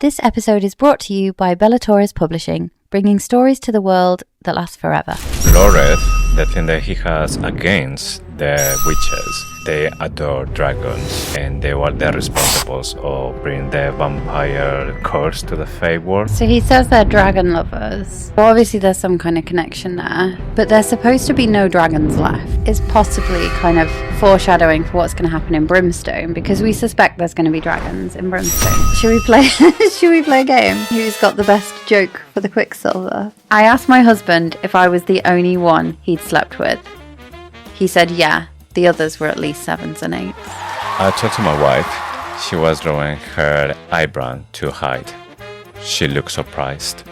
This episode is brought to you by Bellator's Publishing, bringing stories to the world that last forever. Loreth, the thing that he has against the witches, they adore dragons, and they were the responsibles of bringing the vampire curse to the Fey world. So he says they're dragon lovers. Well, obviously there's some kind of connection there, but there's supposed to be no dragons left. It's possibly kind of foreshadowing for what's going to happen in Brimstone, because we suspect there's going to be dragons in Brimstone. Should we play? Should we play a game? Who's got the best joke for the Quicksilver? I asked my husband if I was the only one he'd slept with. He said yeah. The others were at least 7s and 8s. I talked to my wife. She was drawing her eyebrow to hide. She looked surprised.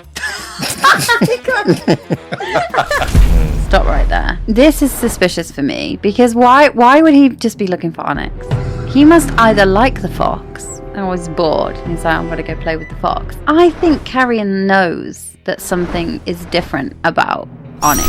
Stop right there. This is suspicious for me, because why would he just be looking for Onyx? He must either like the fox or is bored. He's like, I'm going to go play with the fox. I think Carrion knows that something is different about Onyx.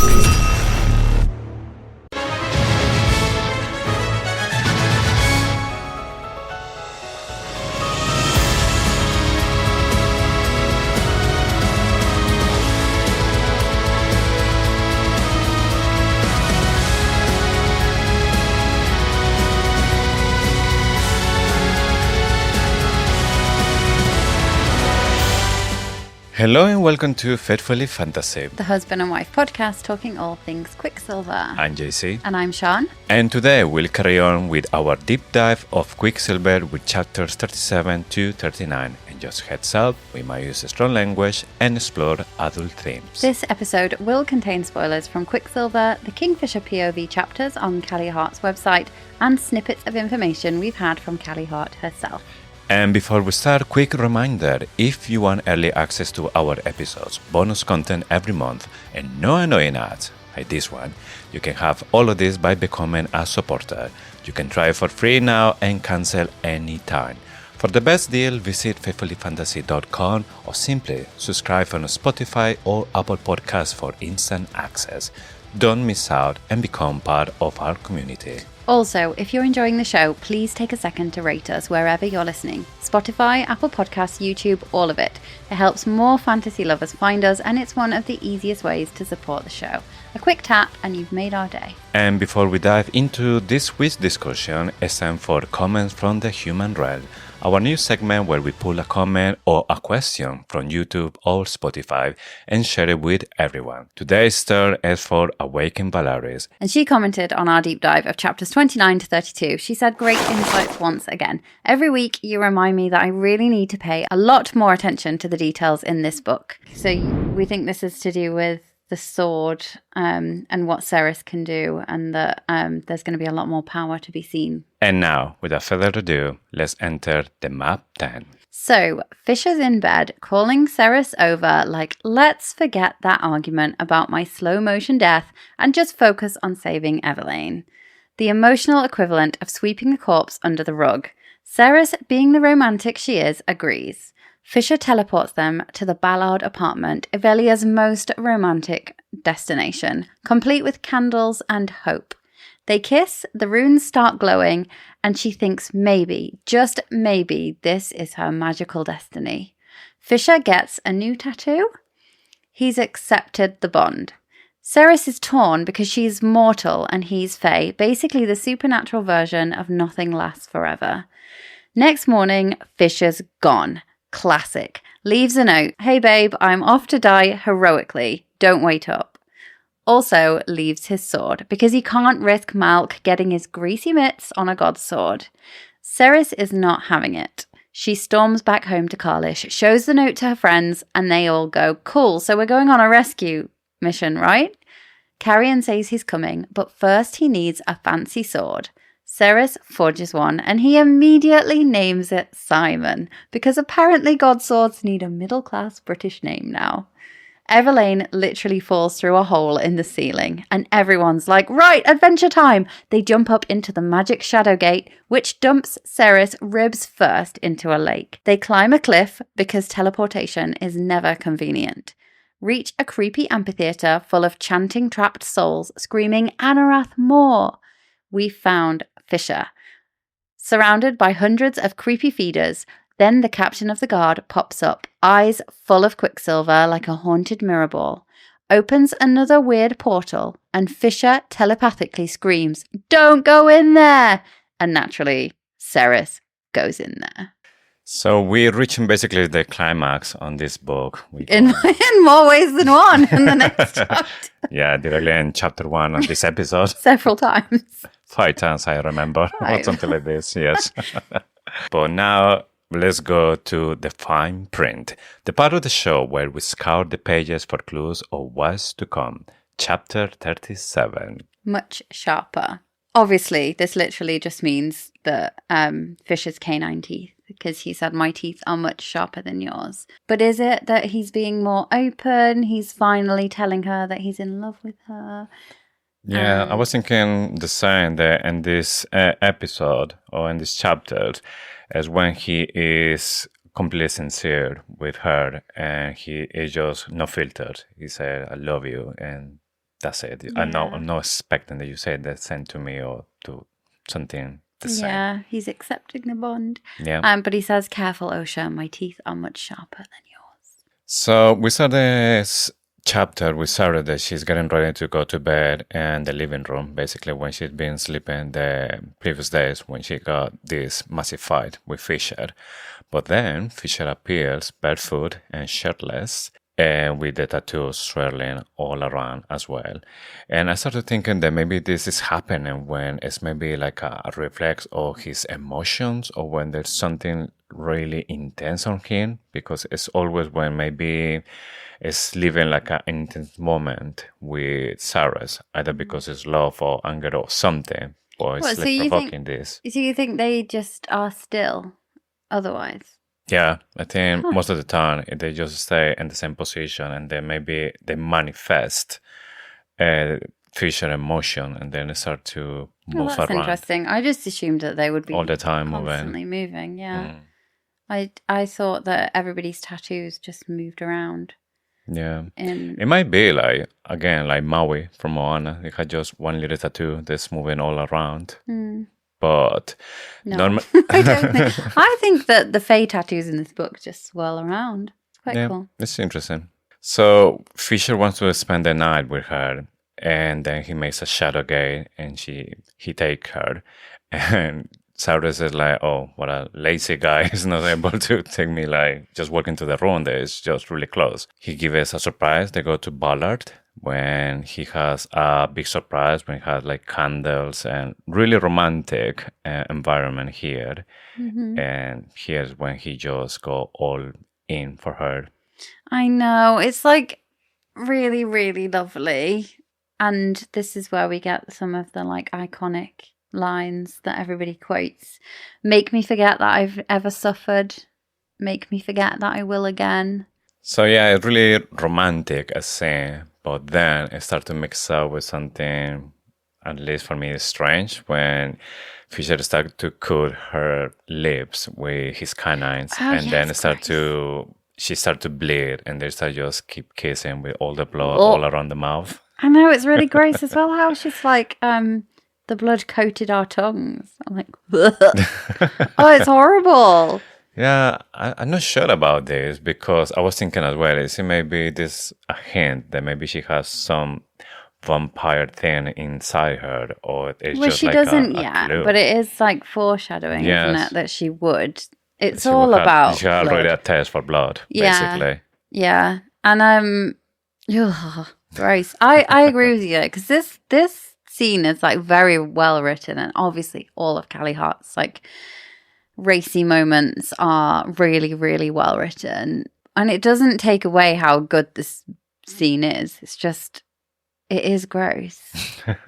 Hello and welcome to Faithfully Fantasy, The husband and wife podcast talking all things Quicksilver. I'm JC. And I'm Sean. And today we'll carry on with our deep dive of Quicksilver with chapters 37 to 39. And just heads up, we might use strong language and explore adult themes. This episode will contain spoilers from Quicksilver, the Kingfisher POV chapters on Callie Hart's website, and snippets of information we've had from Callie Hart herself. And before we start, quick reminder, if you want early access to our episodes, bonus content every month, and no annoying ads like this one, you can have all of this by becoming a supporter. You can try it for free now and cancel anytime. For the best deal, visit faithfullyfantasy.com or simply subscribe on Spotify or Apple Podcasts for instant access. Don't miss out and become part of our community. Also, if you're enjoying the show, please take a second to rate us wherever you're listening. Spotify, Apple Podcasts, YouTube, all of it. It helps more fantasy lovers find us, and it's one of the easiest ways to support the show. A quick tap and you've made our day. And before we dive into this week's discussion, it's time for comments from the human realm, our new segment where we pull a comment or a question from YouTube or Spotify and share it with everyone. Today's turn is for Awaken Valaris. And she commented on our deep dive of chapters 29 to 32. She said, great insights once again. Every week you remind me that I really need to pay a lot more attention to the details in this book. So we think this is to do with the sword and what Ceres can do, and that there's going to be a lot more power to be seen. And now, without further ado, let's enter the map 10. So, Fisher's in bed, calling Ceres over like, let's forget that argument about my slow motion death and just focus on saving Evelyn. The emotional equivalent of sweeping the corpse under the rug. Ceres, being the romantic she is, agrees. Fisher teleports them to the Ballard apartment, Evelia's most romantic destination, complete with candles and hope. They kiss, the runes start glowing, and she thinks maybe, just maybe, this is her magical destiny. Fisher gets a new tattoo. He's accepted the bond. Ceres is torn because she's mortal and he's Fae, basically the supernatural version of Nothing Lasts Forever. Next morning, Fisher's gone. Classic. Leaves a note. Hey babe, I'm off to die heroically. Don't wait up. Also leaves his sword because he can't risk Malk getting his greasy mitts on a god's sword. Ceres is not having it. She storms back home to Karlish, shows the note to her friends, and they all go, cool, so we're going on a rescue mission, right? Carrion says he's coming, but first he needs a fancy sword. Ceres forges one, and he immediately names it Simon, because apparently god swords need a middle-class British name now. Evelyn literally falls through a hole in the ceiling, and everyone's like, right, adventure time! They jump up into the magic shadow gate, which dumps Ceres ribs first into a lake. They climb a cliff, because teleportation is never convenient. Reach a creepy amphitheatre full of chanting trapped souls, screaming, Anarath more! We found Fisher. Surrounded by hundreds of creepy feeders, Then the captain of the guard pops up, eyes full of Quicksilver like a haunted mirror ball, opens another weird portal, and Fisher telepathically screams, "Don't go in there!" And naturally, Ceres goes in there. So we're reaching basically the climax on this book. In more ways than one in the next chapter. Yeah, directly in chapter 1 of this episode. Several times. 5 times, I remember. Or something like this, yes. But now, let's go to the fine print. The part of the show where we scour the pages for clues of what's to come. Chapter 37. Much sharper. Obviously, this literally just means that Fisher's canine teeth, because he said, "My teeth are much sharper than yours." But is it that he's being more open? He's finally telling her that he's in love with her. Yeah, I was thinking the same that in this episode or in this chapter is when he is completely sincere with her and he is just no filtered. He said, "I love you," and that's it. Yeah. I'm not expecting that you say the same to me or to something the same. Yeah, he's accepting the bond. Yeah. But he says, "Careful, Osha, my teeth are much sharper than yours." So we saw this chapter with Sarah that she's getting ready to go to bed in the living room, basically when she's been sleeping the previous days when she got this massive fight with Fisher. But then Fisher appears barefoot and shirtless, and with the tattoos swirling all around as well. And I started thinking that maybe this is happening when it's maybe like a reflex of his emotions or when there's something really intense on him, because it's always when maybe it's living like an intense moment with Cyrus, either because it's love or anger or something, or it's provoking this. So you think they just are still otherwise? Yeah, I think most of the time they just stay in the same position and then maybe they manifest Fisher emotion and then they start to move that's around. Interesting. I just assumed that they would be all the time constantly moving. Yeah, I thought that everybody's tattoos just moved around. Yeah, it might be like again like Maui from Moana. They had just one little tattoo that's moving all around. But no, I think that the Fae tattoos in this book just swirl around. It's quite cool. It's interesting. So Fisher wants to spend the night with her, and then he makes a shadow gate, and he takes her, and Cyrus is like, "Oh, what a lazy guy! He's not able to take me like just walking to the room that is just really close." He gives us a surprise. They go to Ballard when he has a big surprise, when he has like candles and really romantic environment here. And here's when he just go all in for her. I know. It's like really, really lovely. And this is where we get some of the like iconic lines that everybody quotes. "Make me forget that I've ever suffered. Make me forget that I will again." So yeah, it's really romantic as saying, but then it starts to mix up with something, at least for me, strange when Fisher started to cut her lips with his canines, and then she started to bleed, and they start just keep kissing with all the blood all around the mouth. I know, it's really gross as well. How she's like, the blood coated our tongues. I'm like, oh, it's horrible. Yeah, I'm not sure about this because I was thinking as well, is it maybe this a hint that maybe she has some vampire thing inside her, or it's just she like doesn't a yet, clue. but it is like foreshadowing, isn't it, that she would. It's she all about she had already blood. a test for blood, basically. Yeah, and gross. I agree with you because this scene is like very well written, and obviously all of Callie Hart's like racy moments are really, really well written, and it doesn't take away how good this scene is. It's just, it is gross.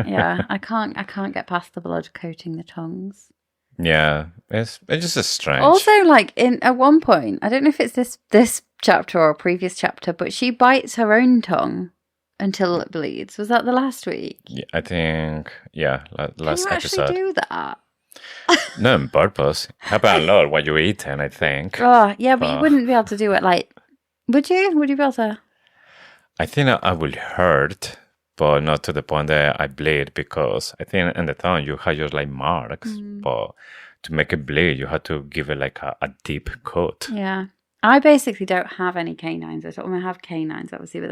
Yeah, I can't get past the blood coating the tongues. Yeah, it's just strange. Also, like at one point, I don't know if it's this chapter or a previous chapter, but she bites her own tongue until it bleeds. Was that the last week? Yeah, I think, last Can you episode. actually do that? No, on purpose. Happen a lot while you're eating, I think. Oh, yeah, but you wouldn't be able to do it like, would you? Would you be able to? I think I will hurt, but not to the point that I bleed, because I think in the tongue you have just like marks, but to make it bleed, you had to give it like a deep cut. Yeah. I basically don't have any canines at all. I mean, I have canines, obviously, but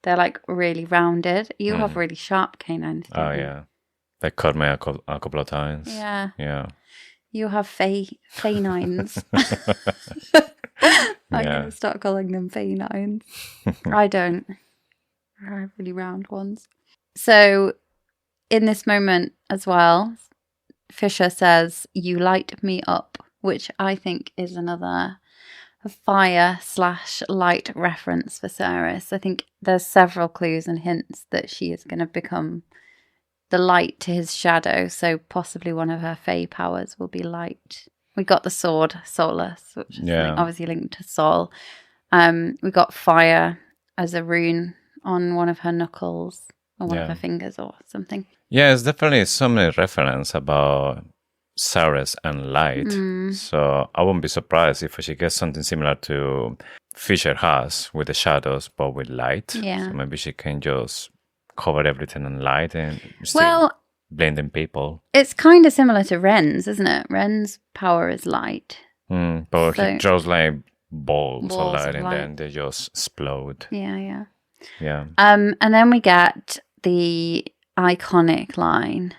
they're like really rounded. You have really sharp canines. Oh, yeah. They cut me a couple of times. Yeah. Yeah. You have fanines. I'm going to start calling them fanines. I don't. I have really round ones. So in this moment as well, Fisher says, "You light me up," which I think is another fire/light reference for Ceres. I think there's several clues and hints that she is going to become the light to his shadow, so possibly one of her Fae powers will be light. We got the sword, Solus, which is obviously linked to Sol. We got fire as a rune on one of her knuckles or one of her fingers or something. Yeah, it's definitely so many reference about Ceres and light. So I wouldn't be surprised if she gets something similar to Fisher has with the shadows, but with light. Yeah. So maybe she can just cover everything in light and still blending people. It's kind of similar to Ren's, isn't it? Ren's power is light. But he draws like balls of light and then they just explode. Yeah. Yeah. And then we get the iconic line.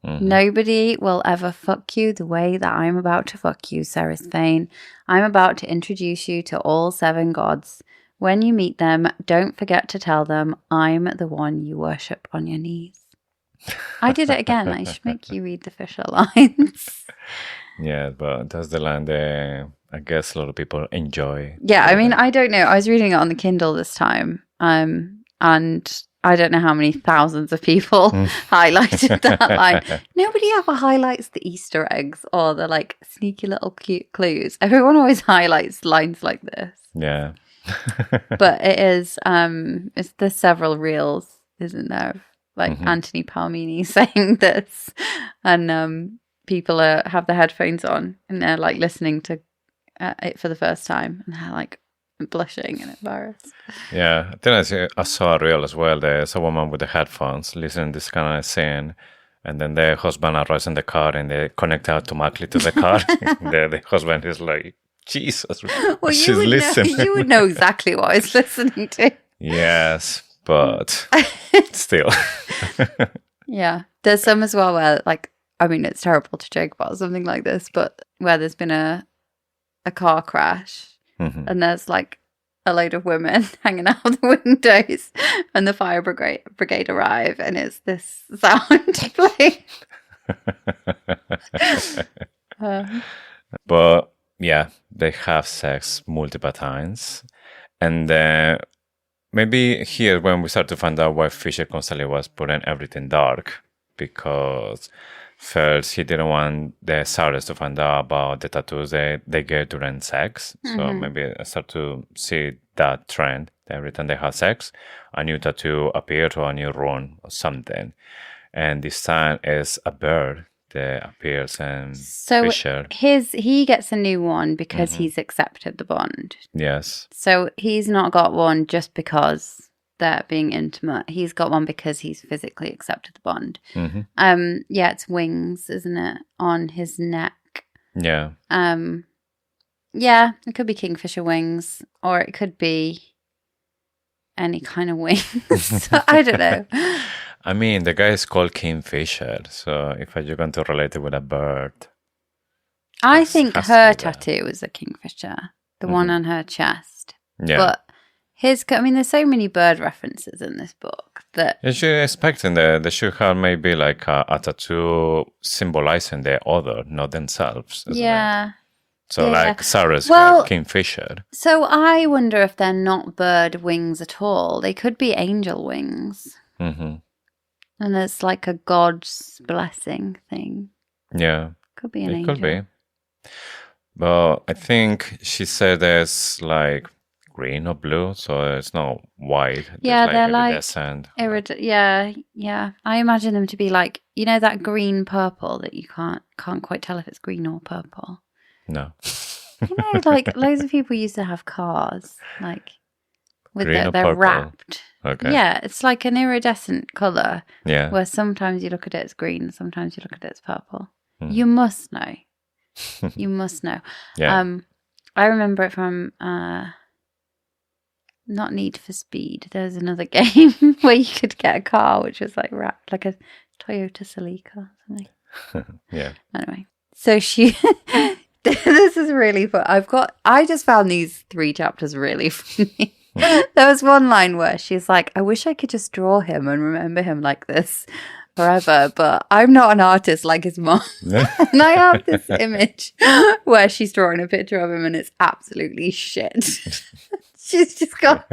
Nobody will ever fuck you the way that I'm about to fuck you, Ceres Fane. I'm about to introduce you to all 7 gods. When you meet them, don't forget to tell them I'm the one you worship on your knees. I did it again. I should make you read the Fisher lines. Yeah, but that's the line that I guess a lot of people enjoy. Yeah, I mean, I don't know. I was reading it on the Kindle this time, and I don't know how many thousands of people highlighted that line. Nobody ever highlights the Easter eggs or the like sneaky little cute clues. Everyone always highlights lines like this. Yeah. But it is, there's several reels, isn't there? Like Anthony Palmini saying this, and people have the headphones on and they're like listening to it for the first time, and they're like blushing and embarrassed. Yeah, then I saw a reel as well. There's a woman with the headphones listening to this kind of scene, and then the husband arrives in the car and they connect automatically to the car. the husband is like, Jesus, well, she's listening. You would know exactly what I was listening to. Yes, but still. Yeah, there's some as well where, like, I mean, it's terrible to joke about something like this, but where there's been a car crash and there's like a load of women hanging out the windows and the fire brigade arrive and it's this sound playing. But yeah, they have sex multiple times. And maybe here when we start to find out why Fisher constantly was putting everything dark, because first he didn't want the Ceres to find out about the tattoos they get during sex. So maybe I start to see that trend. Every time they have sex, a new tattoo appears or a new rune or something. And this time is a bird that appears in Fisher. He gets a new one because he's accepted the bond. Yes. So he's not got one just because they're being intimate. He's got one because he's physically accepted the bond. Yeah, it's wings, isn't it, on his neck? Yeah. Yeah, it could be kingfisher wings, or it could be any kind of wings. I don't know. I mean, the guy is called Kingfisher, so if you're going to relate it with a bird, I think her tattoo is a kingfisher, the one on her chest. Yeah. But there's so many bird references in this book that you're expecting that they should have maybe like a tattoo symbolizing the other, not themselves. Yeah. It? So like Ceres Kingfisher. So I wonder if they're not bird wings at all. They could be angel wings. And there's like a god's blessing thing. Yeah. Could be an angel. Could be. But I think she said there's like green or blue, so it's not white. Yeah, they're like iridescent. Yeah. I imagine them to be like, you know, that green purple that you can't quite tell if it's green or purple. No. You know, like loads of people used to have cars, like with they're wrapped. Okay. Yeah, it's like an iridescent colour. Yeah. Where sometimes you look at it, it's green, sometimes you look at it, it's purple. You must know. You must know. Yeah. I remember it from not Need for Speed. There's another game where you could get a car which was like wrapped like a Toyota Celica or something. Yeah. Anyway, so she. This is really fun. I just found these 3 chapters really funny. There was one line where she's like, I wish I could just draw him and remember him like this forever, but I'm not an artist like his mom. And I have this image where she's drawing a picture of him and it's absolutely shit. She's just got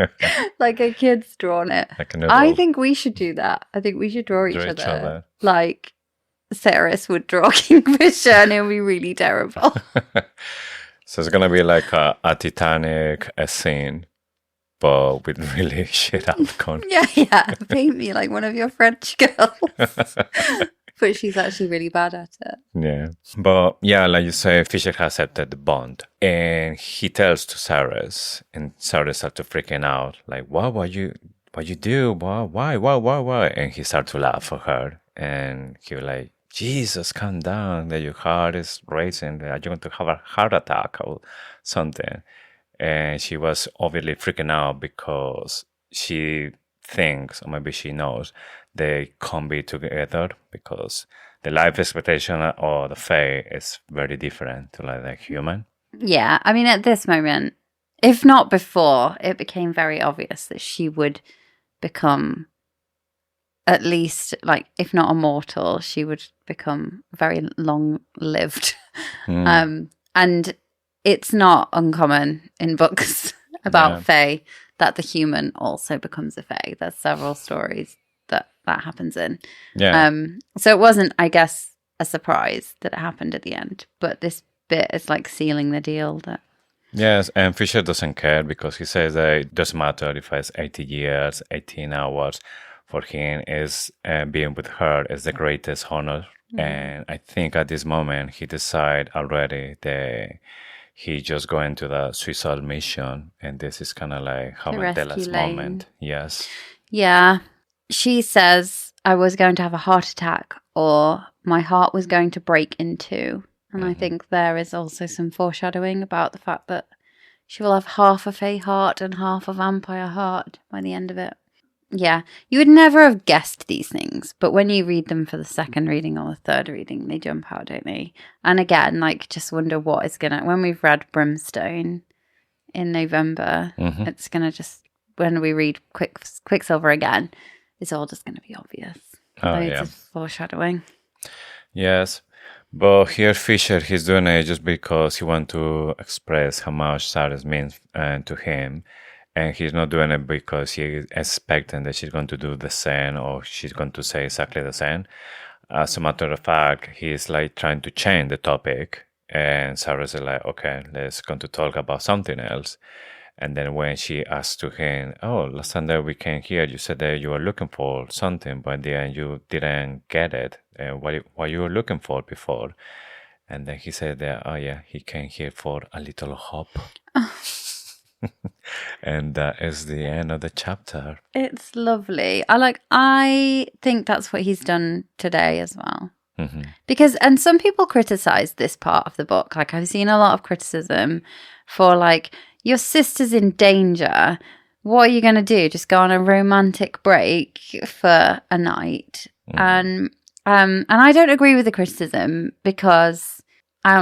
like a kid's drawn it. Like I think we should do that. I think we should draw each other. Like Ceres would draw Kingfisher and it would be really terrible. So it's gonna be like a Titanic scene, but with really shit outcome. Yeah. Paint me like one of your French girls. But she's actually really bad at it. Yeah. But yeah, like you say, Fisher has accepted the bond. And he tells to Ceres, and Ceres starts to freaking out. Like, what you do? Why? And he starts to laugh for her. And he was like, Jesus, calm down, that your heart is racing, that you're going to have a heart attack or something. And she was obviously freaking out because she thinks, or maybe she knows, they can't be together because the life expectation or the Fae is very different to like the human. Yeah, I mean, at this moment, if not before, it became very obvious that she would become at least, like, if not immortal, she would become very long-lived. And it's not uncommon in books about Fae that the human also becomes a Fae. There's several stories that happens in. Yeah. So it wasn't, I guess, a surprise that it happened at the end. But this bit is like sealing the deal that... Yes, and Fisher doesn't care because he says that it doesn't matter if it's 80 years, 18 hours. For him, is being with her is the greatest honor. And I think at this moment, he decided already that he just going to the suicide mission. And this is kind of like how Mandela's moment. Yes. Yeah. She says, I was going to have a heart attack or my heart was going to break in two. And I think there is also some foreshadowing about the fact that she will have half a Fae heart and half a vampire heart by the end of it. Yeah, you would never have guessed these things, but when you read them for the second reading or the third reading, they jump out, don't they? And again, like, just wonder what is gonna... When we've read Brimstone in November, it's gonna just... When we read Quicksilver again, it's all just gonna be obvious. Loads of foreshadowing. Yes, but here Fisher, he's doing it just because he wants to express how much Ceres means to him. And he's not doing it because he's expecting that she's going to do the same or she's going to say exactly the same. As a matter of fact, he's like trying to change the topic. And Sarah's like, okay, let's going to talk about something else. And then when she asks to him, oh, last time that we came here, you said that you were looking for something, but in the end you didn't get it. What you were looking for before? And then he said that, oh yeah, he came here for a little hope. And that is the end of the chapter. It's lovely. I think that's what he's done today as well. Because, and some people criticize this part of the book. Like, I've seen a lot of criticism for, like, your sister's in danger. What are you going to do? Just go on a romantic break for a night? And I don't agree with the criticism because I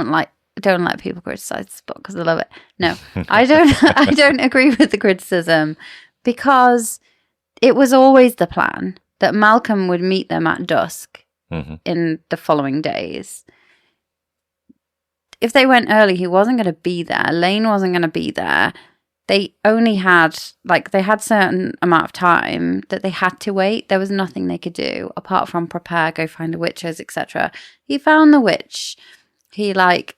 don't let people criticize this book because I love it. No, I don't agree with the criticism because it was always the plan that Malcolm would meet them at dusk in the following days. If they went early, he wasn't going to be there. Lane wasn't going to be there. They only had, they had certain amount of time that they had to wait. There was nothing they could do apart from prepare, go find the witches, etc. He found the witch. He,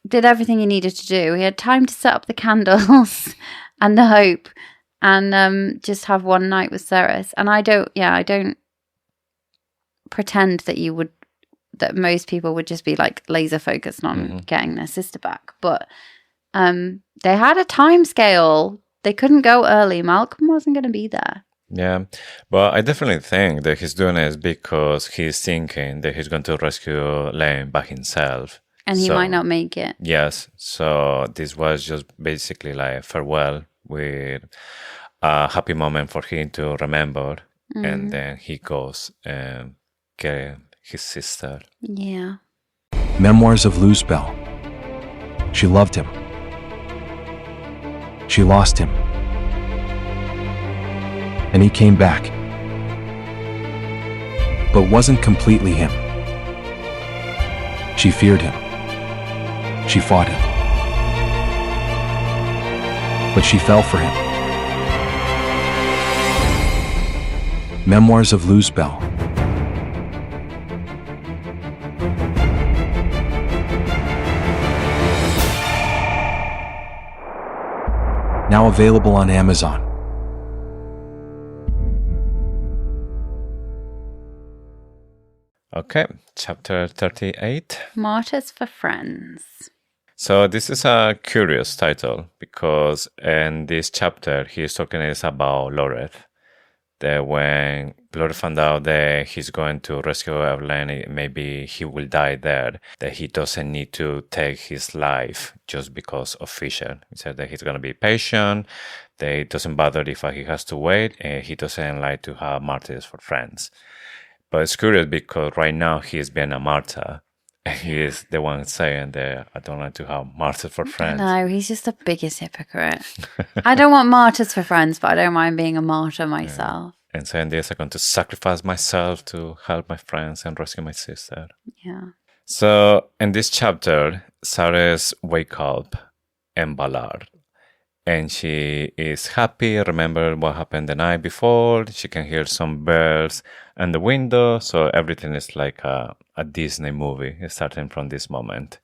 did everything he needed to do. He had time to set up the candles and the hope and just have one night with Ceres. And I don't pretend that most people would just be, laser focused on getting their sister back. But they had a time scale. They couldn't go early. Malcolm wasn't going to be there. Yeah, but I definitely think that he's doing it because he's thinking that he's going to rescue Lane by himself. And he might not make it. Yes. So this was just basically like a farewell with a happy moment for him to remember. And then he goes and get his sister. Yeah. Memoirs of Luz Bell. She loved him. She lost him. And he came back. But wasn't completely him. She feared him. She fought him. But she fell for him. Memoirs of Luz Bell. Now available on Amazon. Okay, chapter 38. Martyrs for Friends. So this is a curious title because in this chapter he's talking about Loreth. That when Loreth found out that he's going to rescue Evelyn, maybe he will die there, that he doesn't need to take his life just because of Fisher. He said that he's going to be patient, that it doesn't bother if he has to wait, and he doesn't like to have martyrs for friends. But it's curious because right now he's being a martyr. He is the one saying that I don't like to have martyrs for friends. No, he's just the biggest hypocrite. I don't want martyrs for friends, but I don't mind being a martyr myself. And saying this, I'm going to sacrifice myself to help my friends and rescue my sister. Yeah. So in this chapter, Sarah's wake up in Ballard. And she is happy, remember what happened the night before. She can hear some birds in the window. So everything is like a Disney movie starting from this moment.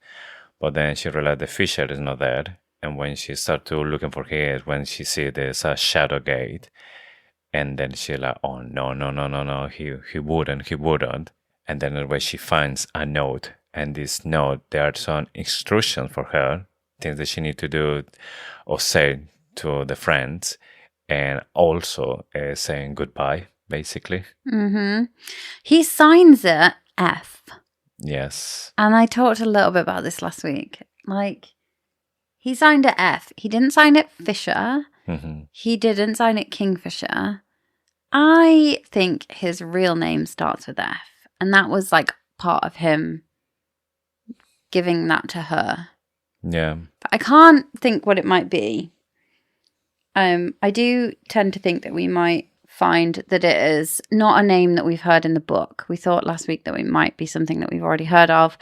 But then she realized the Fisher is not there. And when she starts to looking for him, when she sees there's a shadow gate. And then she like, oh, no, he wouldn't. And then when she finds a note. And this note, there are some instructions for her. Things that she need to do or say to the friends, and also saying goodbye, basically. Mm-hmm. He signs it F. Yes. And I talked a little bit about this last week. Like, he signed it F. He didn't sign it Fisher. Mm-hmm. He didn't sign it Kingfisher. I think his real name starts with F. And that was like part of him giving that to her. Yeah. But I can't think what it might be. I do tend to think that we might find that it is not a name that we've heard in the book. We thought last week that it might be something that we've already heard of.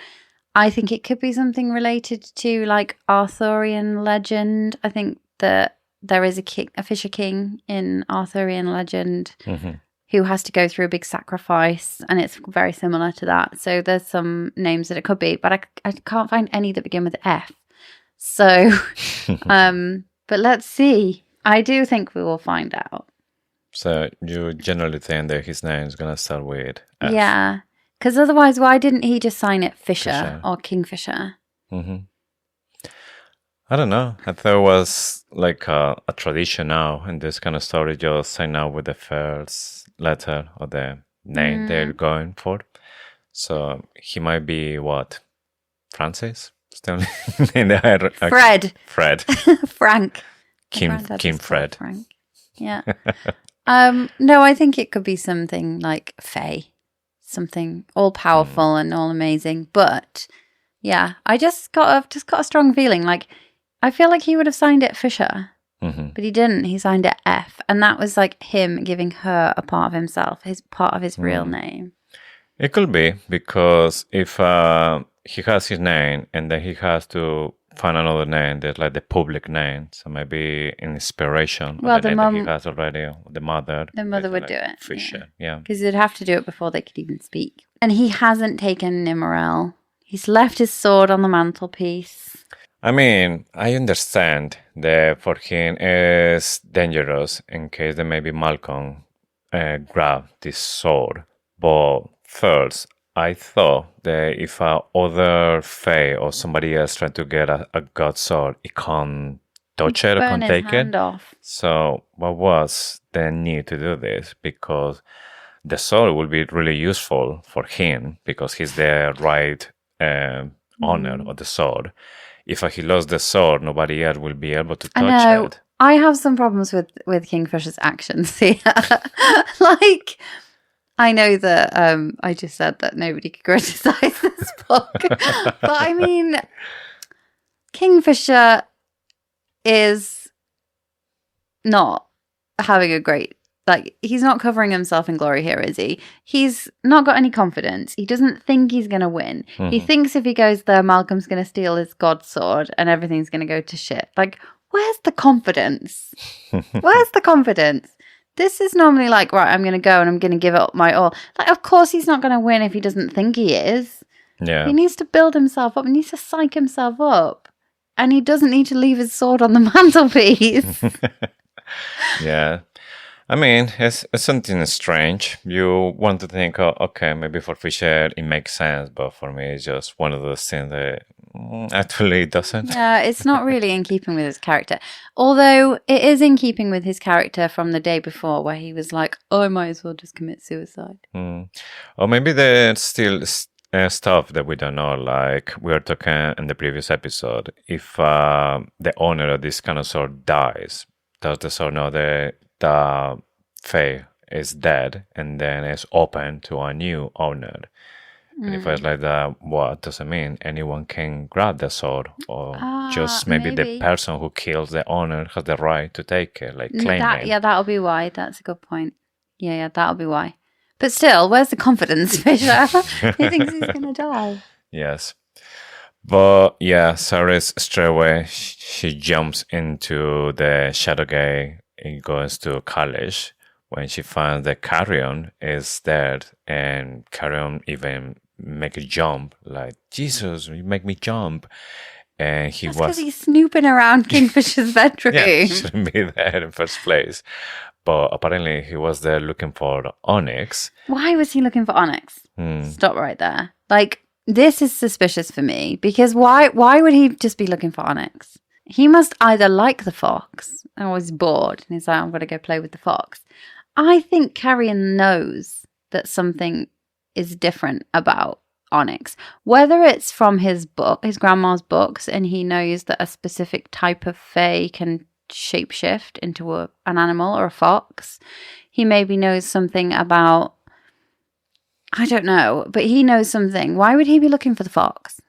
I think it could be something related to like Arthurian legend. I think that there is a Fisher King in Arthurian legend who has to go through a big sacrifice, and it's very similar to that. So there's some names that it could be, but I can't find any that begin with F. So, but let's see. I do think we will find out. So you generally think that his name is going to start with F? Yeah. Because otherwise, why didn't he just sign it Fisher or Kingfisher? Mm-hmm. I don't know. I thought it was like a tradition now in this kind of story, just sign out with the first letter or the name they're going for. So he might be what? Francis? Still in the Fred. Frank. Kim Fred. Frank. Yeah. No, I think it could be something like Faye. Something all powerful and all amazing. But yeah, I just got a strong feeling. Like, I feel like he would have signed it Fisher. But he didn't. He signed it F. And that was like him giving her a part of himself, his part of his real name. It could be, because if he has his name and then he has to find another name that's like the public name, so maybe inspiration. Well, the name mom, that he has already, the mother would like do it. Fisher, yeah. Because they'd have to do it before they could even speak. And he hasn't taken Nimmerel. He's left his sword on the mantelpiece. I mean, I understand that for him it's dangerous in case that maybe Malcolm grab this sword. But first, I thought that if other Fae or somebody else tried to get a god sword, it can't touch it or can't take it. Off. So what was the need to do this? Because the sword will be really useful for him because he's the right honor of the sword. If he lost the sword, nobody else will be able to touch I know. it. I have some problems with Kingfisher's actions here. Like, I know that I just said that nobody could criticize this book. But I mean, Kingfisher is not having a great, like, he's not covering himself in glory here, is he? He's not got any confidence. He doesn't think he's going to win. He thinks if he goes there, Malcolm's going to steal his god sword and everything's going to go to shit. Like, where's the confidence? Where's the confidence? This is normally like, right, I'm going to go and I'm going to give it my all. Like, of course he's not going to win if he doesn't think he is. Yeah. He needs to build himself up. He needs to psych himself up. And he doesn't need to leave his sword on the mantelpiece. Yeah. I mean, it's something strange. You want to think, oh, okay, maybe for Fisher it makes sense, but for me it's just one of those things that actually doesn't. Yeah, it's not really in keeping with his character. Although it is in keeping with his character from the day before where he was like, oh, I might as well just commit suicide. Or maybe there's still stuff that we don't know, like we were talking in the previous episode. If the owner of this kind of sword dies, does the sword know that the Fae is dead and then it's open to a new owner? And if it's like that, what does it mean? Anyone can grab the sword, or just maybe the person who kills the owner has the right to take it, like claim it. Yeah, that'll be why. That's a good point. Yeah, that'll be why. But still, where's the confidence, Fisher? He thinks he's going to die. Yes. But yeah, Cyrus straight away, she jumps into the Shadow Gate and goes to college when she finds that Carrion is dead, and Carrion even make a jump, like, Jesus, you make me jump. And That's because he's snooping around Kingfisher's bedroom. Yeah, shouldn't be there in the first place. But apparently he was there looking for Onyx. Why was he looking for Onyx? Stop right there. Like, this is suspicious for me, because why would he just be looking for Onyx? He must either like the fox or he's bored and he's like, I'm going to go play with the fox. I think Carrion knows that something is different about Onyx. Whether it's from his grandma's books, and he knows that a specific type of fae can shapeshift into an animal or a fox. He maybe knows something about, I don't know, but he knows something. Why would he be looking for the fox?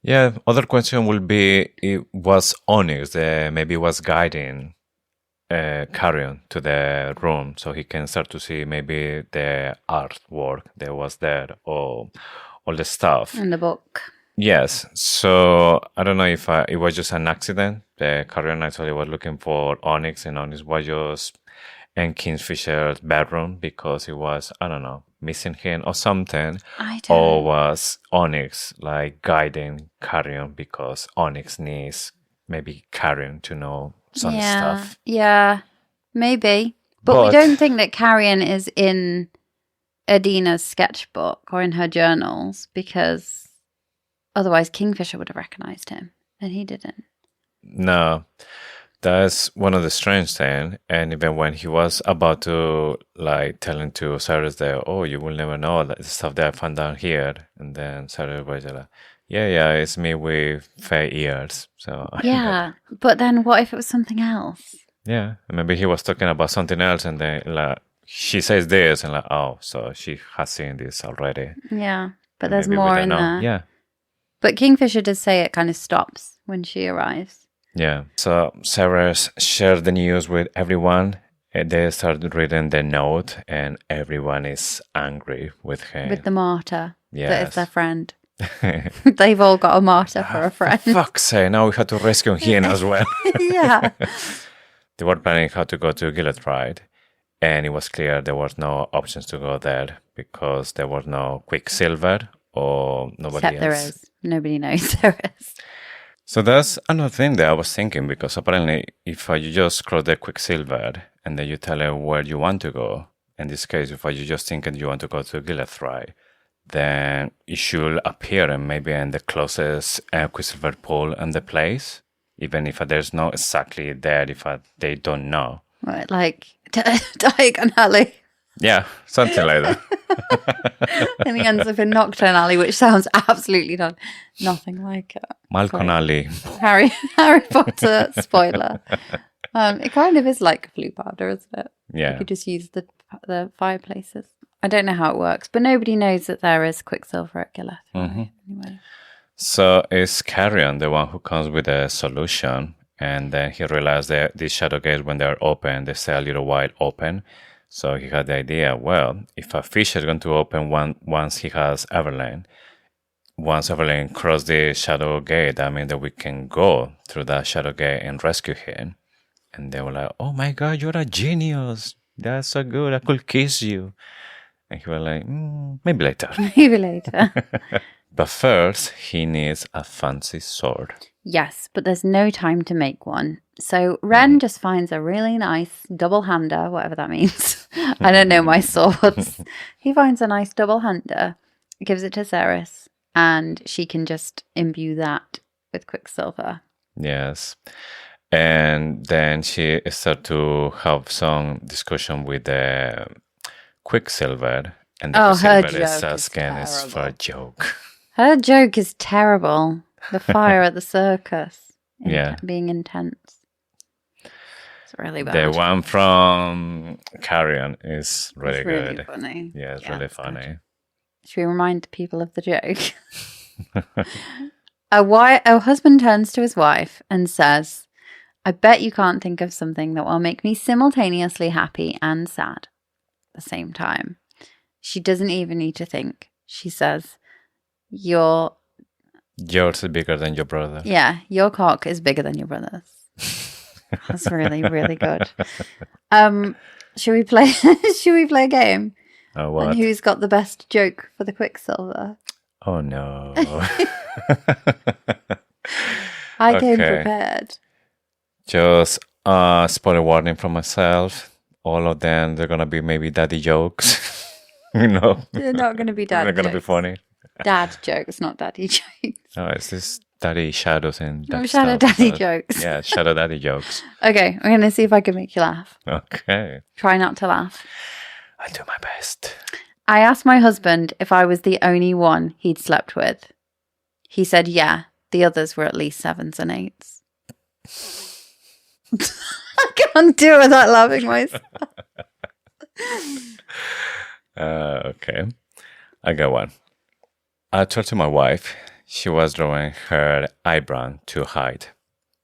Yeah, other question will be, it was Onyx that maybe was guiding Carrion to the room, so he can start to see maybe the artwork that was there, or all the stuff in the book. Yes, so I don't know if it was just an accident. The Carrion actually was looking for Onyx, and Onyx was just in Kingfisher's bedroom because he was, I don't know, missing him or something. Or was Onyx like guiding Carrion because Onyx needs maybe Carrion to know some stuff. Yeah, maybe. But we don't think that Carrion is in Adina's sketchbook or in her journals, because otherwise Kingfisher would have recognized him, and he didn't. No, that's one of the strange things. And even when he was about to like telling to Cyrus that, oh, you will never know that the stuff that I found down here, and then Cyrus was like, yeah, it's me with fair ears. So yeah, but then what if it was something else? Yeah, maybe he was talking about something else, and then like she says this, and like, oh, so she has seen this already. Yeah, but there's more in there. Yeah. But Kingfisher does say it kind of stops when she arrives. Yeah. So Cyrus shared the news with everyone. And they started reading the note, and everyone is angry with him. With the martyr. Yes. That is their friend. They've all got a martyr for a friend. For fuck's sake, now we have to rescue him as well. Yeah. They were planning how to go to Gillitride, and it was clear there was no options to go there because there was no Quicksilver or nobody Except else. there is. Nobody knows there is. So that's another thing that I was thinking, because apparently if you just cross the Quicksilver and then you tell her where you want to go, in this case, if you just think that you want to go to Gillitride, then it should appear maybe in the closest Quicksilver pool in the place, even if there's no exactly there, if they don't know. Right, like diagonally. Yeah, something like that. And he ends up in Nocturne Alley, which sounds absolutely nothing like it. Malcolm Sorry. Ali. Harry Potter spoiler. It kind of is like flu powder, isn't it? Yeah. You could just use the fireplaces. I don't know how it works, but nobody knows that there is Quicksilver at Gillette. Anyway. So it's Carrion, the one who comes with a solution. And then he realized that these shadow gates, when they're open, they stay a little while open. So he had the idea, well, if a fish is going to open once he has Everlane, once Everlane crossed the shadow gate, that means that we can go through that shadow gate and rescue him. And they were like, oh my God, you're a genius. That's so good. I could kiss you. And he was like, maybe later. Maybe later. But first, he needs a fancy sword. Yes, but there's no time to make one. So Ren just finds a really nice double-hander, whatever that means. I don't know my swords. He finds a nice double-hander, gives it to Ceres, and she can just imbue that with Quicksilver. Yes. And then she started to have some discussion with the Quicksilver. And the Quicksilver is asking is for a joke. Her joke is terrible. The fire at the circus. Yeah. Being intense. It's really bad. The one from Carrion is really really good. Funny. Yeah, it's really funny. Good. Should we remind people of the joke? A husband turns to his wife and says, I bet you can't think of something that will make me simultaneously happy and sad at the same time. She doesn't even need to think. She says, yours is bigger than your brother. Yeah, your cock is bigger than your brother's. That's really, really good. Should we play a game? Oh, what? And who's got the best joke for the Quicksilver? Oh, no. I came prepared. Just spoiler warning from myself. All of them, they're going to be maybe daddy jokes. They're not going to be dad jokes. They're going to be funny. Dad jokes, not daddy jokes. Oh, it's this daddy shadows and that shadow stuff. daddy jokes. Yeah, shadow daddy jokes. Okay, I'm going to see if I can make you laugh. Okay. Try not to laugh. I'll do my best. I asked my husband if I was the only one he'd slept with. He said, yeah, the others were at least 7s and 8s. I can't do it without laughing myself. Okay. I got one. I told to my wife she was drawing her eyebrow too high.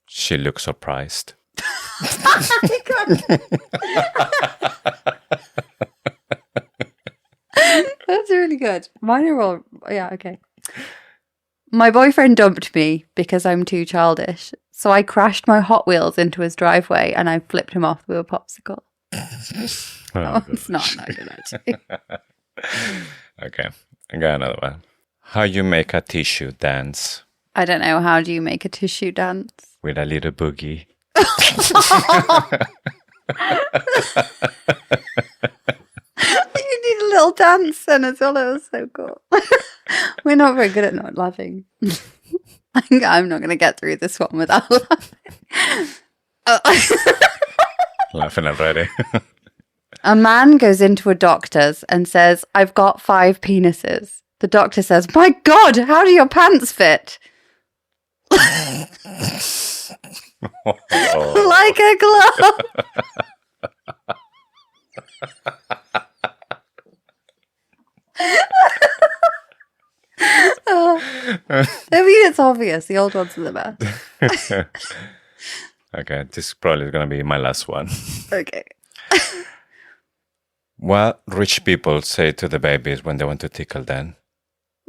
She looked surprised. That's really good. Mine are all, yeah, okay. My boyfriend dumped me because I'm too childish. So I crashed my Hot Wheels into his driveway and I flipped him off with a popsicle. It's not that good, actually. Okay, I got another one. How you make a tissue dance? I don't know. How do you make a tissue dance? With a little boogie. You need a little dance then as well. It was so cool. We're not very good at not laughing. I'm not going to get through this one without laughing. Laughing already. A man goes into a doctor's and says, I've got 5 penises. The doctor says, my God, how do your pants fit? Like a glove. I mean, it's obvious. The old ones are the best. Okay, this probably is going to be my last one. Okay. What rich people say to the babies when they want to tickle them?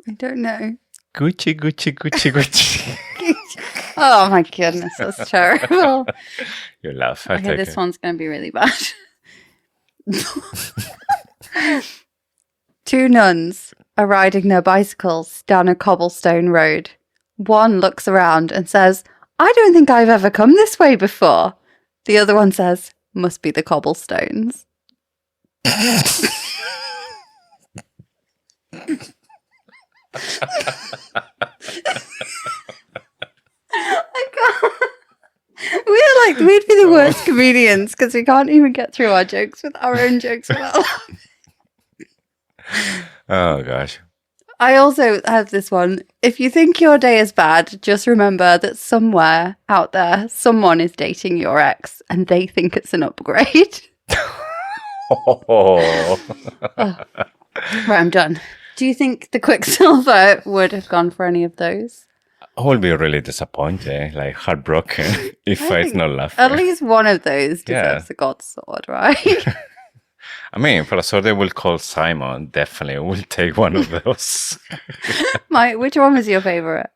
I don't know. Gucci, Gucci, Gucci, Gucci. Oh my goodness, that's terrible. You laugh. Okay, this one's going to be really bad. 2 nuns are riding their bicycles down a cobblestone road. One looks around and says, I don't think I've ever come this way before. The other one says, must be the cobblestones. We'd be the worst comedians because we can't even get through our jokes with our own jokes without laughing. Oh, gosh. I also have this one. If you think your day is bad, just remember that somewhere out there, someone is dating your ex and they think it's an upgrade. Oh. Right, I'm done. Do you think the Quicksilver would have gone for any of those? I will be really disappointed, like heartbroken, if I it's think not laughing. At least one of those deserves Yeah. the God's sword, right? I mean, for a sword they will call Simon, definitely will take one of those. Which one was your favourite?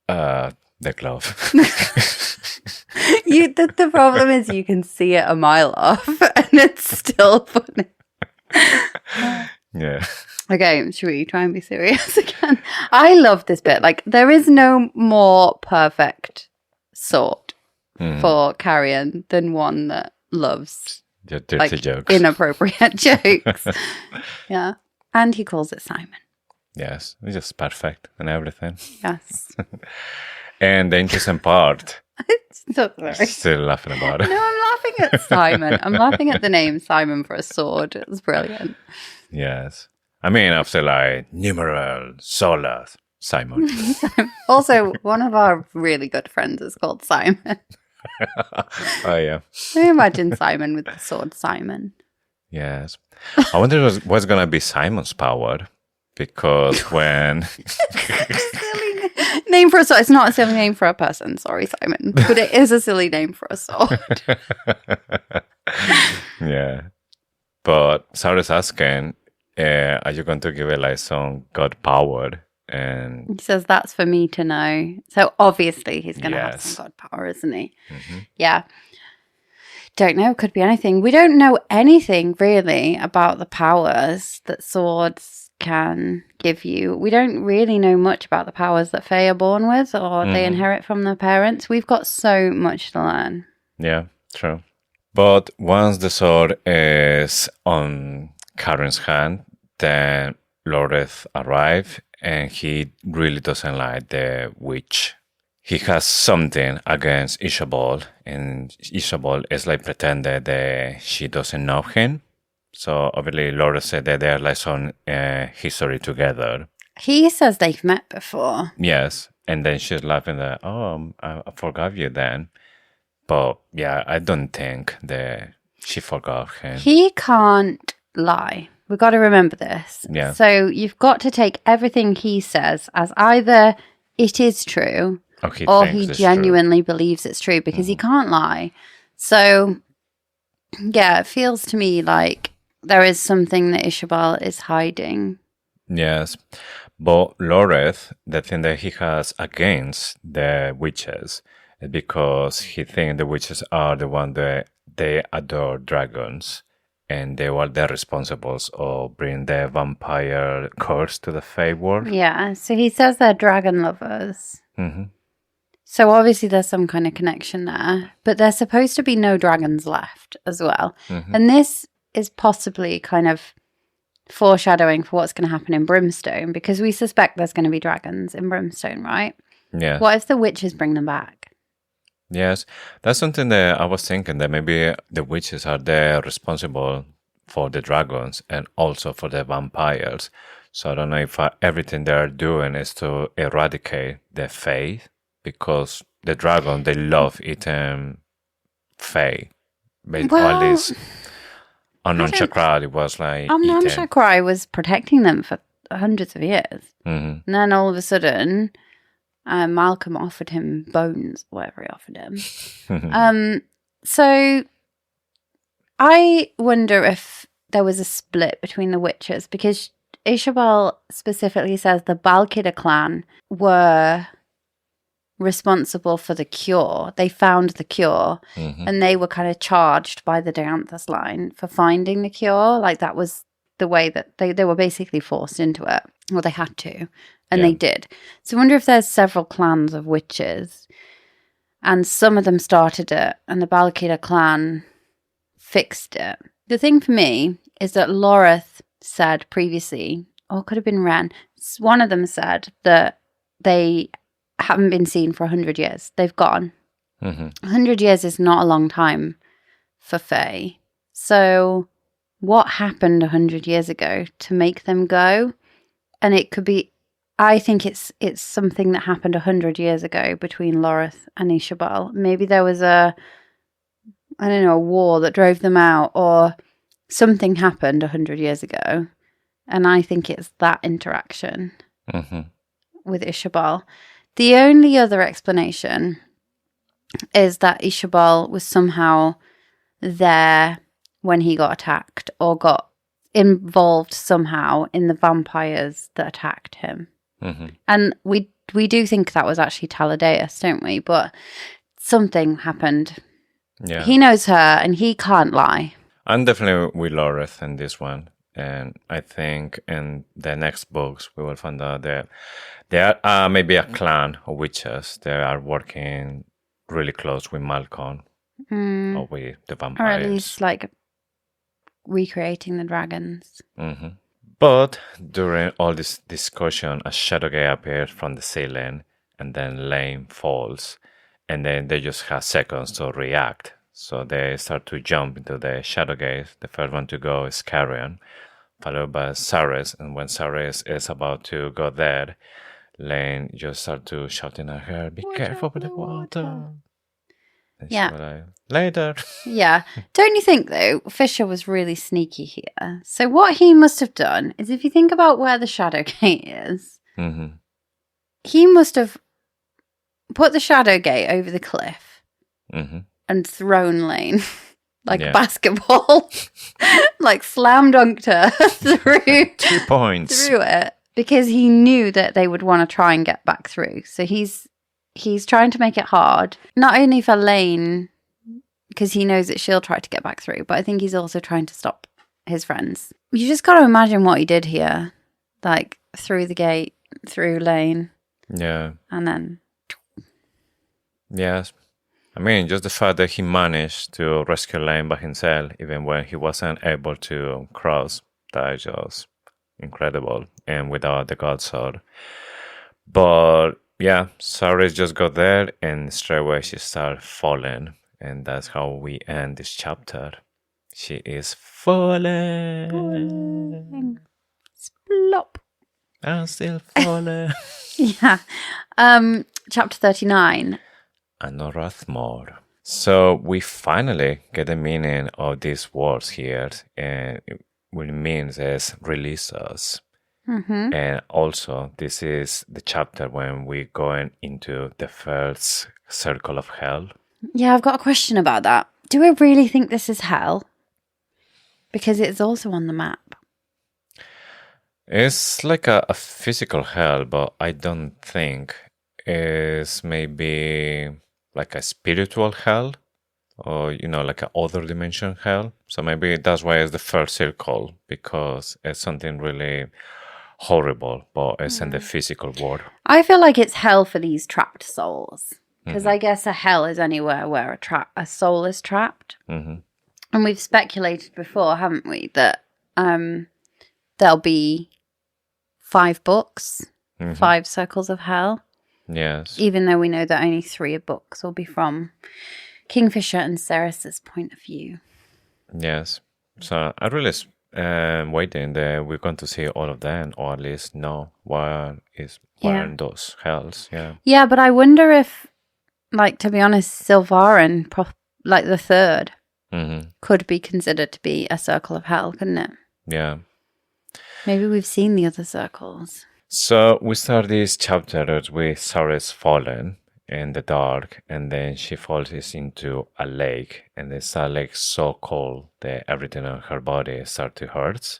The glove. The problem is you can see it a mile off and it's still funny. Yeah. Okay, should we try and be serious again? I love this bit. Like, there is no more perfect sword for Carrion than one that loves Your dirty jokes. inappropriate jokes. Yeah. And he calls it Simon. Yes, it's just perfect and everything. Yes. And the interesting part, So sorry. still laughing about it. No, I'm laughing at Simon. I'm laughing at the name Simon for a sword. It was brilliant. Yes. I mean, after like numeral, solas, Simon. Also, one of our really good friends is called Simon. Oh, yeah. I imagine Simon with the sword Simon. Yes. I wonder what's going to be Simon's power. Because when... Silly name for a sword. It's not a silly name for a person. Sorry, Simon. But it is a silly name for a sword. Yeah. But Sarah's asking, are you going to give it like some god power? And He says that's for me to know. So obviously he's going to have Yes. some god power, isn't he? Yeah. Don't know. Could be anything. We don't know anything really about the powers that swords can give you. We don't really know much about the powers that Fae are born with or they inherit from their parents. We've got so much to learn. yeah, true. But once the sword is on Karen's hand, then Loreth arrives and he really doesn't like the witch. He has something against Isabel, and Isabel is like pretended that she doesn't know him. So obviously Loreth said that they're like some history together. He says they've met before. Yes. And then she's laughing that, oh, I forgave you then. But yeah, I don't think that she forgot him. He can't lie. We've got to remember this. Yeah. So you've got to take everything he says as either it is true or he thinks it's genuinely believes it's true because he can't lie. So, yeah, it feels to me like there is something that Isabel is hiding. Yes. But Loreth, the thing that he has against the witches is because he thinks the witches are the one that they adore dragons and they were the responsibles of bringing the vampire curse to the Fae world. Yeah, so he says they're dragon lovers. Mm-hmm. So obviously there's some kind of connection there, but there's supposed to be no dragons left as well. And this is possibly kind of foreshadowing for what's going to happen in Brimstone because we suspect there's going to be dragons in Brimstone, right? Yeah. What if the witches bring them back? Yes, that's something that I was thinking, that maybe the witches are there responsible for the dragons and also for the vampires. So I don't know if everything they're doing is to eradicate the Fae, because the dragon, they love eating Fae. But at least Unknown Chakra, it was like Unknown eating. Chakra was protecting them for hundreds of years. Mhm. And then all of a sudden, Malcolm offered him bones, whatever he offered him. So I wonder if there was a split between the witches because Isabel specifically says the Balkida clan were responsible for the cure. They found the cure and they were kind of charged by the Dianthus line for finding the cure. Like that was the way that they were basically forced into it. Well, they had to. And they did. So I wonder if there's several clans of witches and some of them started it and the Balkida clan fixed it. The thing for me is that Loreth said previously, or it could have been Ren, one of them said that they haven't been seen for 100 years. They've gone. 100 years is not a long time for Fae. So what happened 100 years ago to make them go. And it could be, I think it's something that happened 100 years ago between Lorith and Ishabel. Maybe there was a war that drove them out, or something happened 100 years ago. And I think it's that interaction with Ishabel. The only other explanation is that Ishabel was somehow there when he got attacked, or got involved somehow in the vampires that attacked him. And we do think that was actually Taladeus, don't we? But something happened. Yeah. He knows her and he can't lie. I'm definitely with Loreth in this one. And I think in the next books, we will find out that there are maybe a clan of witches that are working really close with Malcolm or with the vampires. Or at least like recreating the dragons. But during all this discussion, a Shadowgate appears from the ceiling, and then Lane falls, and then they just have seconds to react. So they start to jump into the Shadowgate. The first one to go is Carrion, followed by Saris, and when Saris is about to go there, Lane just start to shouting at her, "Be careful with the water." And Yeah. she was like, "Later." Yeah. Don't you think, though, Fisher was really sneaky here? So what he must have done is, if you think about where the Shadowgate is, he must have put the Shadowgate over the cliff and thrown Lane like a basketball, like slam dunked her through 2 points. through it, because he knew that they would want to try and get back through. So he's trying to make it hard, not only for Lane, because he knows that she'll try to get back through, but I think he's also trying to stop his friends. You just got to imagine what he did here, like through the gate, through Lane. Yeah. And then... Yes. I mean, just the fact that he managed to rescue Lane by himself, even when he wasn't able to cross, that is just incredible. And without the God Sword. But yeah, Saris just got there and straight away she started falling. And that's how we end this chapter. She is falling. Splop. I'm still falling. Yeah. Chapter 39. And no Rathmore. So we finally get the meaning of these words here. And what it means is release us. And also, this is the chapter when we're going into the first circle of hell. Yeah, I've got a question about that. Do I really think this is hell? Because it's also on the map. It's like a physical hell, but I don't think it's maybe like a spiritual hell or, like an other dimension hell. So maybe that's why it's the first circle, because it's something really horrible, but it's in the physical world. I feel like it's hell for these trapped souls. Because I guess a hell is anywhere where a soul is trapped. And we've speculated before, haven't we, that there'll be 5 books, 5 circles of hell. Yes. Even though we know that only 3 books will be from Kingfisher and Ceres's point of view. Yes. So I really waiting that we're going to see all of them, or at least know what are those hells. Yeah. Yeah, but I wonder if, like, to be honest, Silvarin, like the 3rd, could be considered to be a circle of hell, couldn't it? Yeah. Maybe we've seen the other circles. So we start this chapter with Saris fallen in the dark, and then she falls into a lake, and it's a lake so cold that everything on her body starts to hurt.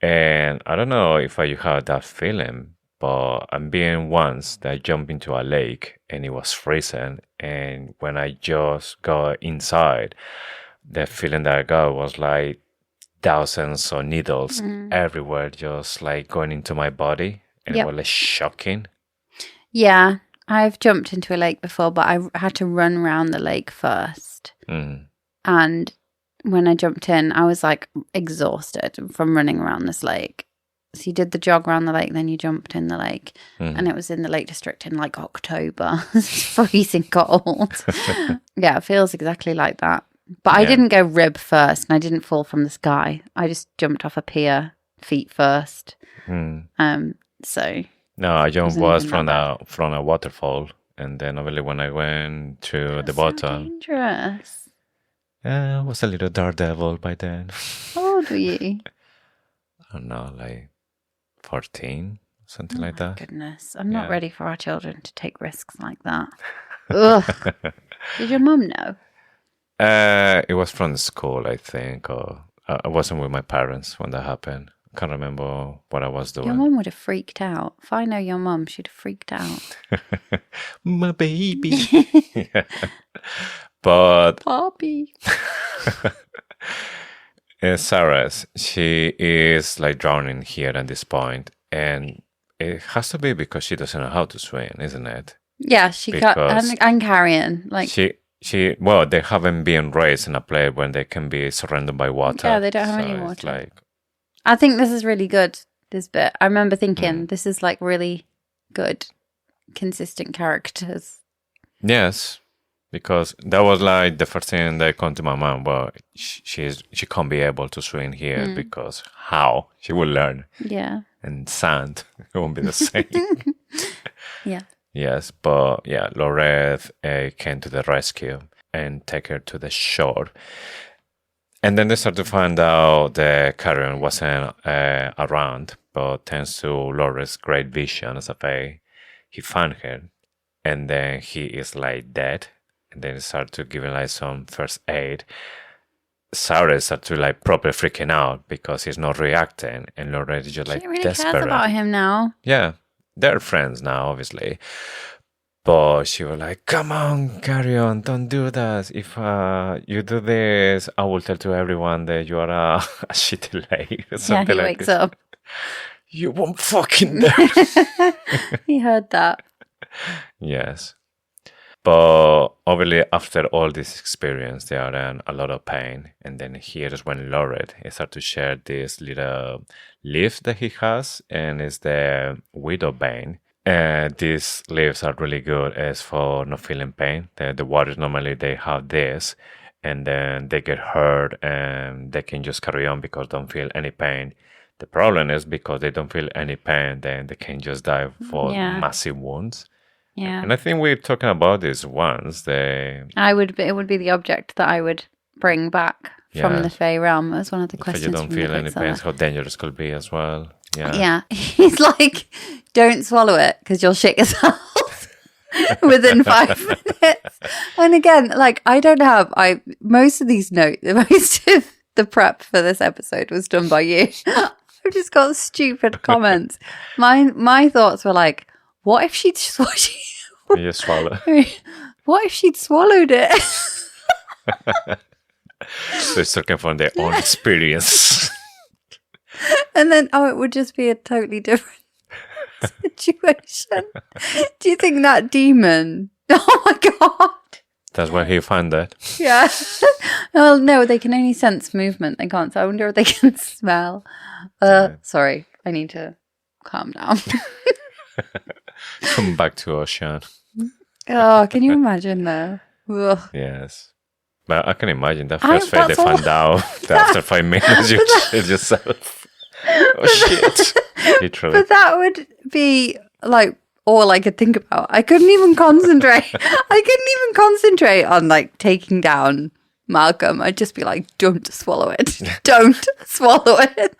And I don't know if you have that feeling, but I'm being once that I jumped into a lake and it was freezing, and when I just got inside, the feeling that I got was like thousands of needles everywhere, just like going into my body, and it was like shocking. Yeah, I've jumped into a lake before, but I had to run around the lake first. And when I jumped in, I was like exhausted from running around this lake. So you did the jog around the lake, then you jumped in the lake. And it was in the Lake District in like October. It's freezing cold. Yeah, it feels exactly like that. But I didn't go rib first, and I didn't fall from the sky. I just jumped off a pier, feet first. So no, I jumped was even that from a waterfall, and then obviously when I went to the bottom, dangerous. I was a little daredevil by then. How old were you? I don't know, like 14, something like that. Goodness, I'm not ready for our children to take risks like that. Ugh. Did your mum know? It was from school, I think, or I wasn't with my parents when that happened. I can't remember what I was doing. Your mum would have freaked out. If I know your mum, she'd have freaked out. My baby. Yeah. But Poppy. Sarah's, she is like drowning here at this point, and it has to be because she doesn't know how to swim, isn't it? Yeah, she got and carrying like she well, they haven't been raised in a place where they can be surrounded by water. Yeah, they don't have any water. I think this is really good. This bit, I remember thinking this is like really good, consistent characters. Yes. Because that was like the first thing that came to my mind. Well, she can't be able to swim here because how? She will learn. Yeah. And sand, it won't be the same. Yeah. Yes, but yeah, Loreth came to the rescue and take her to the shore. And then they start to find out the carrion wasn't around, but thanks to Loreth's great vision as a fae, he found her. And then he is like dead. And then start to give him like some first aid. Sarah start to like properly freaking out because he's not reacting, and Loretta is just like really desperate. Cares about him now. Yeah, they're friends now, obviously. But she was like, "Come on, carry on, don't do that. If you do this, I will tell to everyone that you are a shitty lady." Or something he like wakes this. up. You won't fucking dare. He heard that. Yes. But obviously, after all this experience, they are in a lot of pain. And then here is when Lored starts to share this little leaf that he has, and it's the widow bane. These leaves are really good as for not feeling pain. The waters normally they have this, and then they get hurt and they can just carry on because they don't feel any pain. The problem is because they don't feel any pain, then they can just die for massive wounds. Yeah. And I think we're talking about this once. It would be the object that I would bring back from the Fey realm as one of the questions. If you don't feel any pain, how dangerous could be as well. Yeah. Yeah. He's like, don't swallow it because you'll shit yourself within 5 minutes. And again, like most of these notes, most of the prep for this episode was done by you. I've just got stupid comments. My thoughts were like, what if she'd swallowed What if she'd swallowed it? So it's talking from their own experience. And then, it would just be a totally different situation. Do you think that demon? Oh my god! That's where he found that. Yeah. Well, no, they can only sense movement. They can't. So I wonder if they can smell. Sorry, I need to calm down. Come back to Ocean. Oh, can you imagine though? Ugh. Yes. But I can imagine that first fight they found out that after 5 minutes you killed yourself. Oh shit. Literally. But that would be like all I could think about. I couldn't even concentrate. On like taking down Malcolm. I'd just be like, don't swallow it. Don't swallow it.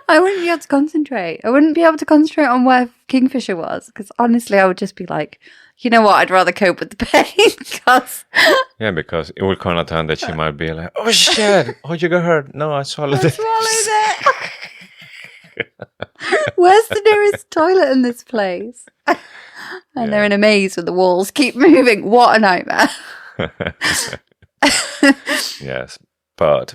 I wouldn't be able to concentrate. I wouldn't be able to concentrate on where Kingfisher was because honestly, I would just be like, you know what? I'd rather cope with the pain because... Yeah, because it will come a time that she might be like, oh shit, oh you got hurt. No, I swallowed it. Where's the nearest toilet in this place? And they're in a maze with the walls keep moving. What a nightmare. Yes, but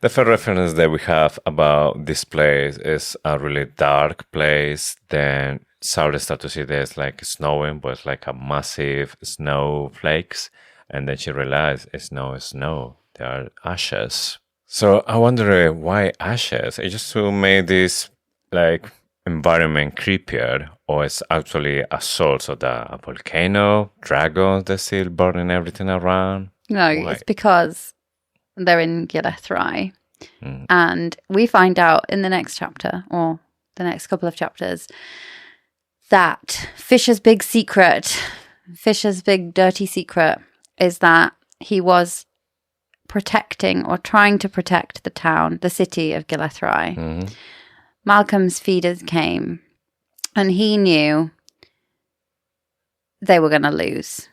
the first reference that we have about this place is a really dark place. Then Sarah starts to see there's like snowing, but it's like a massive snowflakes. And then she realized it's no snow, there are ashes. So I wonder why ashes? It just to make this like environment creepier, or it's actually a source of a volcano, dragons that still burning everything around. No, Why? it's because they're in Gilethrai. Mm. And we find out in the next chapter, or the next couple of chapters, that Fisher's big dirty secret, is that he was protecting or trying to protect the city of Gilethrai. Mm-hmm. Malcolm's feeders came, and he knew they were going to lose.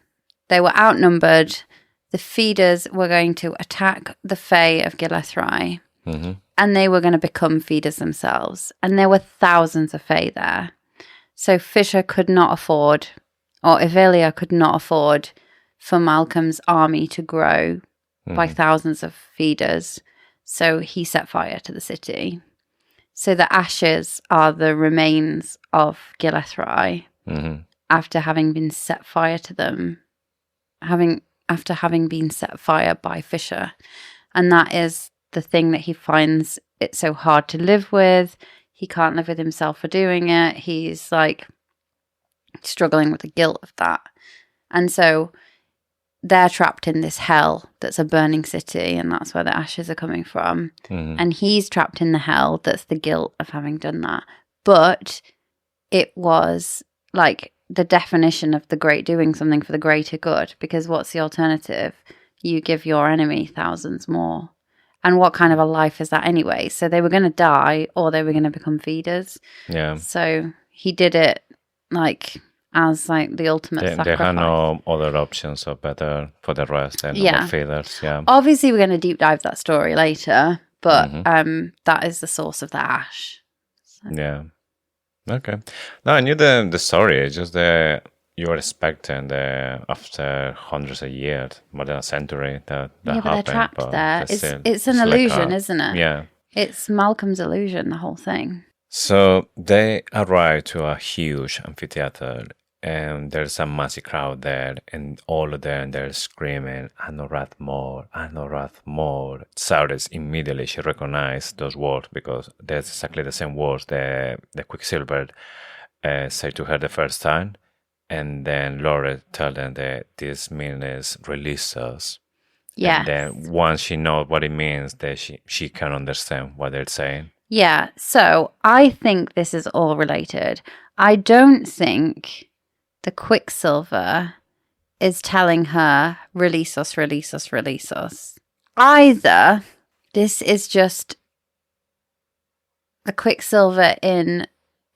They were outnumbered. The feeders were going to attack the Fae of Gilethrai, Mm-hmm. and they were going to become feeders themselves. And there were thousands of Fae there. So Fisher could not afford, or Evelia could not afford, for Malcolm's army to grow by thousands of feeders. So he set fire to the city. So the ashes are the remains of Gilethrai after having been set fire to them, after having been set fire by Fisher. And that is the thing that he finds it so hard to live with. He can't live with himself for doing it. He's like struggling with the guilt of that. And so they're trapped in this hell that's a burning city, and that's where the ashes are coming from. And he's trapped in the hell that's the guilt of having done that. But it was like the definition of the great doing something for the greater good, because what's the alternative? You give your enemy thousands more. And what kind of a life is that anyway? So they were going to die, or they were going to become feeders. Yeah. So he did it like as like the ultimate They sacrifice. had no other options or better for the rest and no more feeders. Yeah. Obviously, we're going to deep dive that story later, but that is the source of the ash. So. Yeah. Okay. No, I knew the story. It's just you were expecting after hundreds of years, more than a century, that but happened. They're trapped there. Still, it's an illusion, isn't it? Yeah. It's Malcolm's illusion, the whole thing. So they arrive to a huge amphitheater, and there's a massive crowd there, and all of them, they're screaming, Anorath more, Anorath more. Cyrus immediately, she recognized those words, because that's exactly the same words the Quicksilver said to her the first time. And then Laura told them that this means release us. Yeah. And then once she knows what it means, that she can understand what they're saying. Yeah, so I think this is all related. I don't think the Quicksilver is telling her, release us, release us, release us. Either this is just the Quicksilver in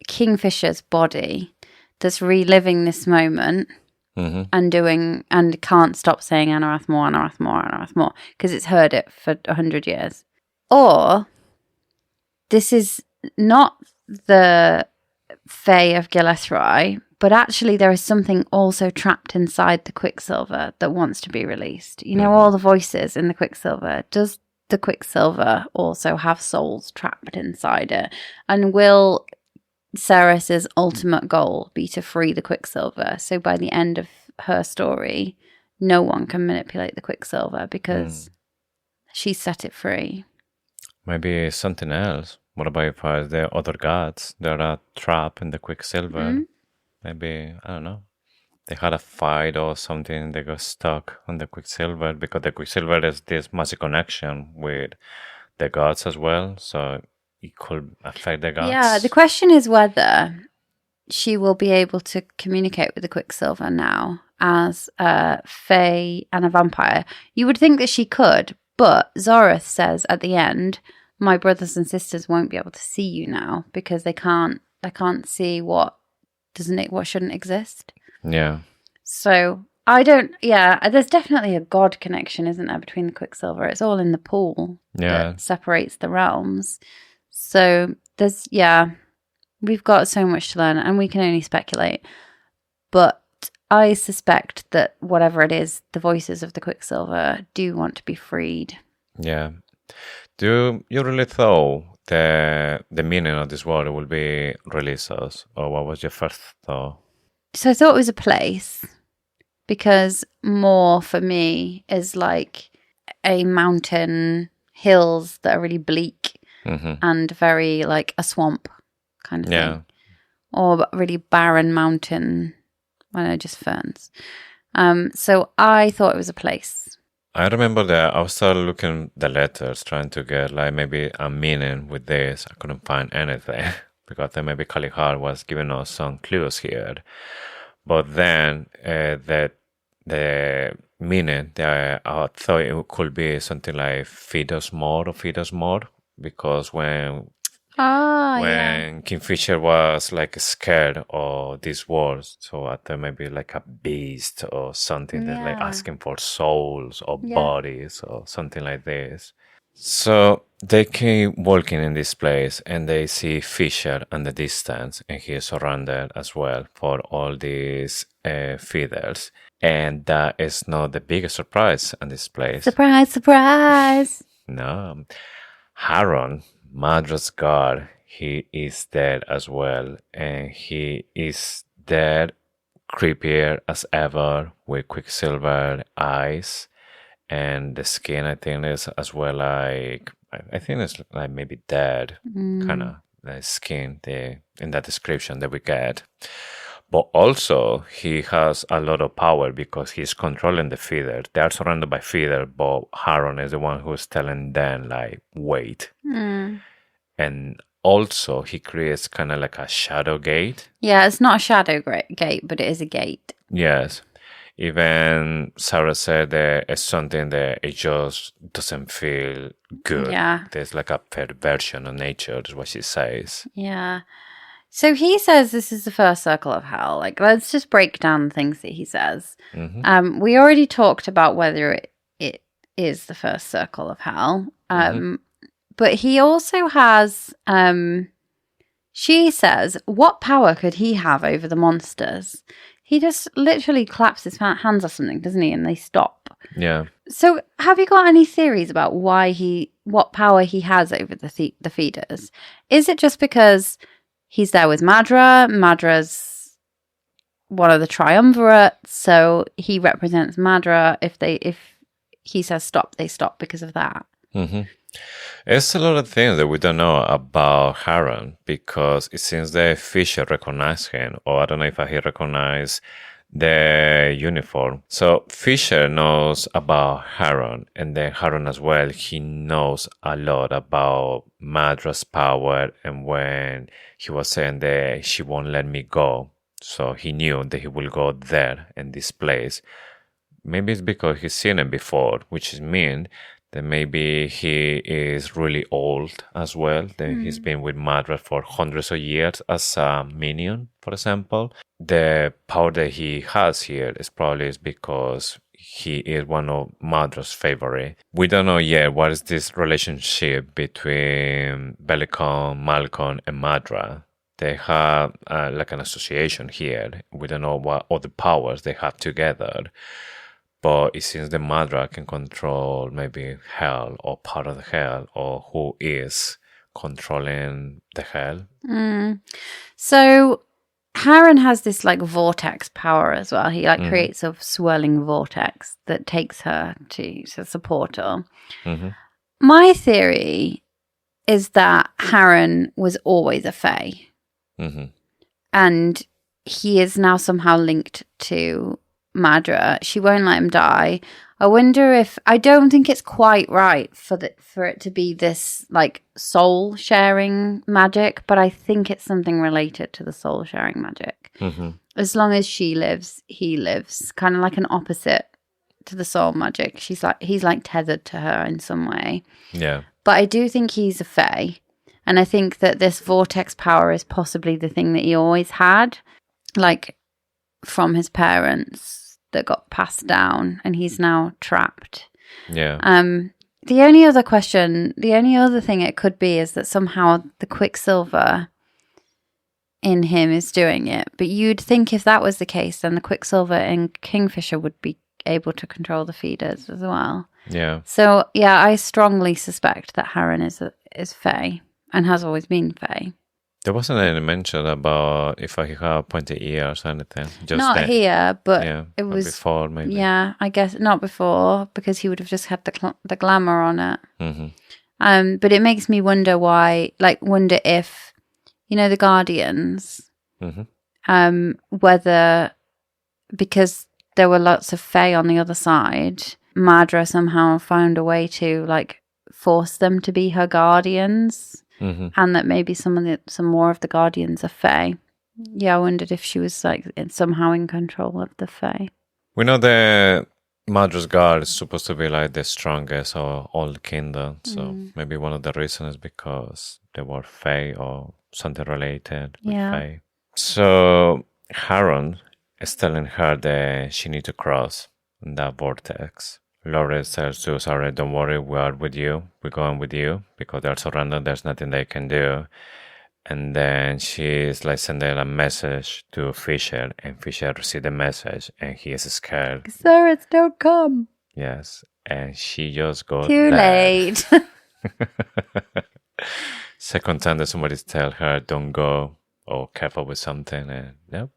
Kingfisher's body that's reliving this moment and can't stop saying Anorath more, Anorath more, Anorath more, because it's heard it for 100 years. Or this is not the Fae of Gilethrai, but actually there is something also trapped inside the Quicksilver that wants to be released. You know, all the voices in the Quicksilver. Does the Quicksilver also have souls trapped inside it? And will Ceres's ultimate goal be to free the Quicksilver? So by the end of her story, no one can manipulate the Quicksilver because she set it free. Maybe something else. What about if the other gods, they're a trap in the Quicksilver? Maybe, I don't know, they had a fight or something, they got stuck on the Quicksilver, because the Quicksilver is this massive connection with the gods as well, so it could affect the gods. Yeah, the question is whether she will be able to communicate with the Quicksilver now as a fae and a vampire. You would think that she could, but Zorith says at the end, my brothers and sisters won't be able to see you now because they can't see what shouldn't exist. Yeah. So there's definitely a god connection, isn't there, between the Quicksilver? It's all in the pool that separates the realms. So we've got so much to learn and we can only speculate. But I suspect that whatever it is, the voices of the Quicksilver do want to be freed. Yeah. Do you really thought the meaning of this word will be release us? Or what was your first thought? So I thought it was a place, because more for me is like a mountain, hills that are really bleak and very like a swamp kind of thing. Or a really barren mountain, I don't know, just ferns. So I thought it was a place. I remember that I started looking the letters, trying to get like maybe a meaning with this. I couldn't find anything because then maybe Kalihar was giving us some clues here. But then the meaning that I thought it could be something like feed us more or feed us more, because Oh, yeah. when Kingfisher was like scared of these words, so I thought maybe like a beast or something that's like Yeah. asking for souls or Yeah. bodies or something like this. So they keep walking in this place and they see Fisher in the distance, and he is surrounded as well for all these feeders. And that is not the biggest surprise in this place. Surprise, surprise. No. Haron, Madra's god, he is dead as well. And he is dead, creepier as ever, with Quicksilver eyes. And the skin, I think, is as well like, I think it's like maybe dead, kind of the skin in that description that we get. But also, he has a lot of power because he's controlling the feeder. They are surrounded by feeder, but Haron is the one who's telling them, like, wait. And also, he creates kind of like a shadow gate. Yeah, it's not a shadow gate, but it is a gate. Yes. Even Sarah said that it's something that it just doesn't feel good. Yeah. There's like a perversion of nature, is what she says. Yeah. So he says this is the first circle of hell. Like, let's just break down the things that he says. We already talked about whether it is the first circle of hell. But he also has, she says, what power could he have over the monsters? He just literally claps his hands or something, doesn't he? And they stop. Yeah. So have you got any theories about what power he has over the feeders? Is it just because he's there with Madra? Madra's one of the triumvirates, so he represents Madra. If he says stop, they stop because of that. It's a lot of things that we don't know about Haron, because it seems that Fisher recognized him, or I don't know if he recognized the uniform. So Fisher knows about Haron, and then Haron as well, he knows a lot about Madra's power, and when he was saying that she won't let me go, so he knew that he will go there in this place. Maybe it's because he's seen it before, which means that maybe he is really old as well. That he's been with Madra for hundreds of years as a minion, for example. The power that he has here is probably because he is one of Madra's favorite. We don't know yet what is this relationship between Belicon, Malcolm, and Madra. They have like an association here. We don't know what other powers they have together. But it seems the Madra can control maybe hell or part of the hell, or who is controlling the hell. So Haron has this like vortex power as well. He like creates a swirling vortex that takes her to support her. My theory is that Haron was always a fae. And he is now somehow linked to Madra. She won't let him die. I wonder if, I don't think it's quite right for it to be this like soul sharing magic, but I think it's something related to the soul sharing magic. As long as she lives, he lives, kind of like an opposite to the soul magic. He's like tethered to her in some way. Yeah. But I do think he's a fae, and I think that this vortex power is possibly the thing that he always had, like from his parents, that got passed down, and he's now trapped. Yeah. The only other thing it could be is that somehow the Quicksilver in him is doing it. But you'd think if that was the case, then the Quicksilver in Kingfisher would be able to control the feeders as well. Yeah. So yeah, I strongly suspect that Haron is fae and has always been fae. There wasn't any mention about if I have pointed ears or anything. Just Not that. here, but Yeah, it but was before maybe. Yeah, I guess not before, because he would have just had the glamour on it. But it makes me wonder wonder if, the Guardians, whether, because there were lots of fae on the other side, Madra somehow found a way to like force them to be her guardians, and that maybe some more of the guardians are Fae. Yeah, I wondered if she was like somehow in control of the Fae. We know the Madra's guard is supposed to be like the strongest of all the kingdom, so maybe one of the reasons is because they were Fae or something related with Fae. So Haron is telling her that she needs to cross that vortex. Laura says to Sarah, don't worry, we are with you. We're going with you because they're surrounded. There's nothing they can do. And then she's like sending a message to Fisher, and Fisher receives the message, and he is scared. Sarah, don't come. Yes, and she just goes too late. Second time that somebody tell her, don't go, or careful with something, and nope.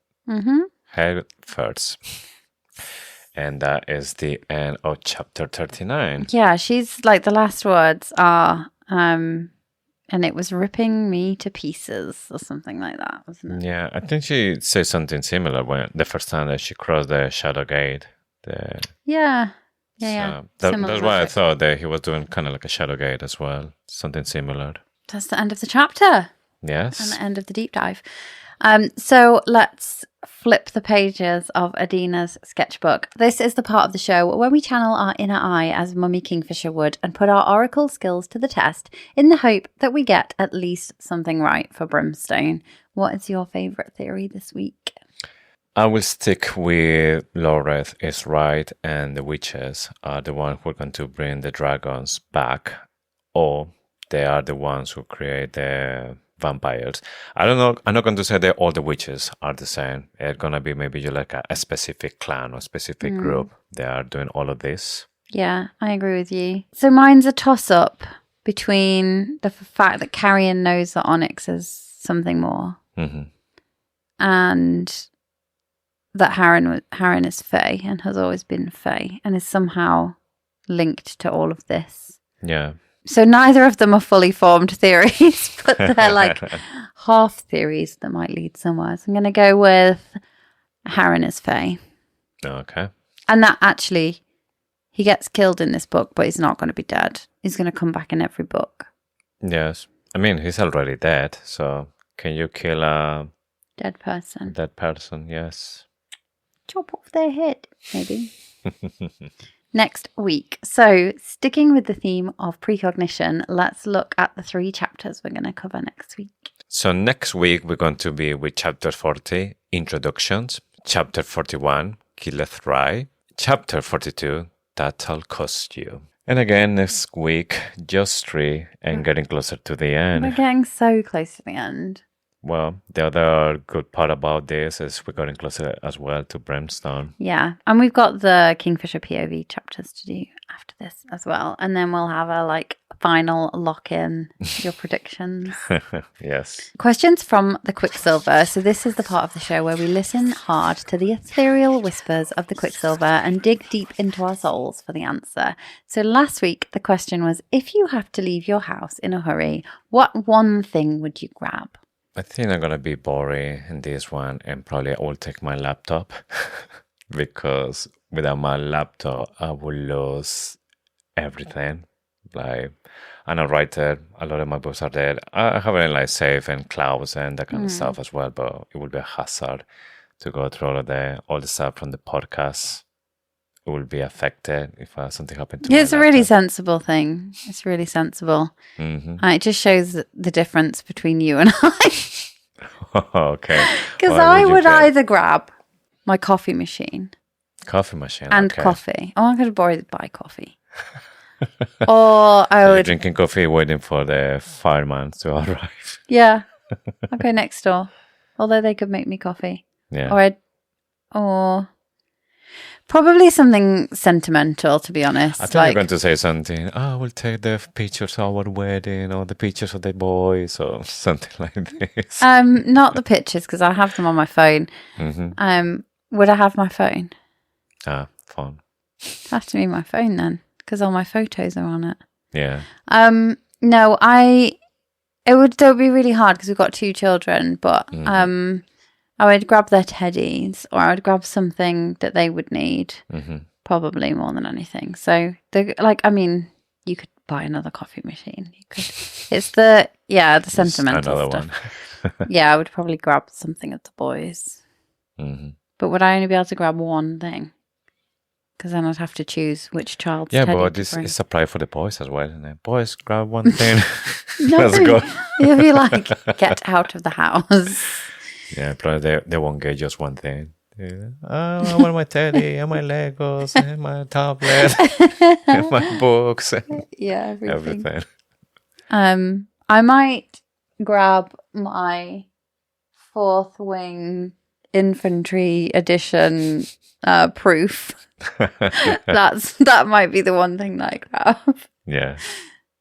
Head first. And that is the end of chapter 39. Yeah, she's like, the last words are, and it was ripping me to pieces, or something like that, wasn't it? Yeah, I think she said something similar when the first time that she crossed the Shadow Gate. Yeah. That's why I thought that he was doing kind of like a Shadow Gate as well, something similar. That's the end of the chapter. Yes. And the end of the deep dive. So let's flip the pages of Adina's sketchbook. This is the part of the show where we channel our inner eye as Mummy Kingfisher would and put our oracle skills to the test in the hope that we get at least something right for Brimstone. What is your favourite theory this week? I will stick with Loreth is right and the witches are the ones who are going to bring the dragons back, or they are the ones who create the vampires. I don't know. I'm not going to say that all the witches are the same. It's going to be maybe you like a specific clan or specific group. They are doing all of this. Yeah, I agree with you. So mine's a toss-up between the fact that Carrion knows that Onyx is something more and that Haran is Fae and has always been Fae and is somehow linked to all of this. Yeah. So neither of them are fully formed theories, but they're like half theories that might lead somewhere. So I'm going to go with Haran is Fae. Okay. And that actually, he gets killed in this book, but he's not going to be dead. He's going to come back in every book. Yes. I mean, he's already dead, so can you kill a dead person? Dead person, yes. Chop off their head, maybe. Next week. So, sticking with the theme of precognition, let's look at the 3 chapters we're going to cover next week. So, next week we're going to be with Chapter 40, Introductions, Chapter 41, Killeth Rai, Chapter 42, That'll Cost You. And again, next week, just 3 and getting closer to the end. We're getting so close to the end. Well, the other good part about this is we're getting closer as well to Brimstone. Yeah, and we've got the Kingfisher POV chapters to do after this as well. And then we'll have a final lock-in, your predictions. Yes. Questions from the Quicksilver. So this is the part of the show where we listen hard to the ethereal whispers of the Quicksilver and dig deep into our souls for the answer. So last week, the question was, if you have to leave your house in a hurry, what one thing would you grab? I think I'm going to be boring in this one and probably I will take my laptop because without my laptop, I will lose everything. I'm a writer, a lot of my books are there. I have it safe and clouds and that kind of stuff as well, but it would be a hazard to go through all the stuff from the podcast. It will be affected if something happened to me. It's a really sensible thing. It's really sensible. It just shows the difference between you and I. Okay. Because I would either grab my coffee machine. Coffee machine. And okay. coffee. Oh, I could buy coffee. Or I would... drinking coffee waiting for the fireman to arrive. Yeah. I'll go next door. Although they could make me coffee. Yeah. Or probably something sentimental, to be honest. I thought you were going to say something. We'll take the pictures of our wedding or the pictures of the boys or something like this. Not the pictures because I have them on my phone. Would I have my phone? Phone. It'd have to be my phone then because all my photos are on it. Yeah. No, it would be really hard because we've got 2 children, but I would grab their teddies or I would grab something that they would need. Probably more than anything. So, you could buy another coffee machine. You could. It's the sentimental Another stuff. one. Yeah, I would probably grab something at the boys. Mm-hmm. But would I only be able to grab one thing? Because then I'd have to choose which child's teddy but to bring. it's applied for the boys as well. And boys, grab one thing. No, Let's go. You'll be like, get out of the house. Yeah, probably they won't get just one thing. Yeah. Oh, I want my teddy and my Legos and my tablet and my books. Yeah, everything. Everything. I might grab my Fourth Wing Infantry Edition proof. That might be the one thing that I grab. Yeah.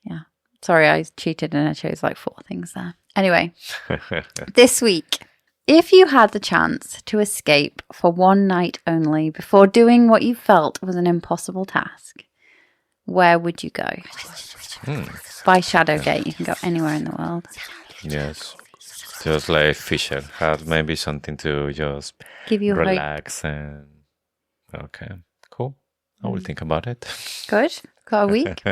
Yeah. Sorry, I cheated and I chose like 4 things there. Anyway, this week, if you had the chance to escape for one night only before doing what you felt was an impossible task, where would you go? By Shadowgate, you can go anywhere in the world. Yes. Just like Fisher had maybe something to just Give you relax and okay, cool. I will think about it. Good. Got a week.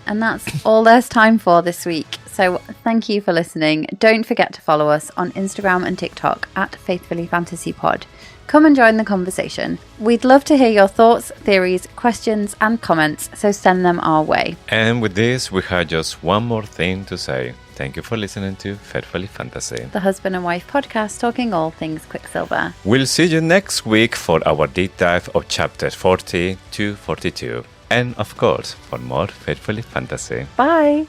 And that's all there's time for this week. So thank you for listening. Don't forget to follow us on Instagram and TikTok at Faithfully Fantasy Pod. Come and join the conversation. We'd love to hear your thoughts, theories, questions, and comments, so send them our way. And with this, we have just one more thing to say. Thank you for listening to Faithfully Fantasy, the husband and wife podcast talking all things Quicksilver. We'll see you next week for our deep dive of chapters 40 to 42. And of course, for more Faithfully Fantasy. Bye!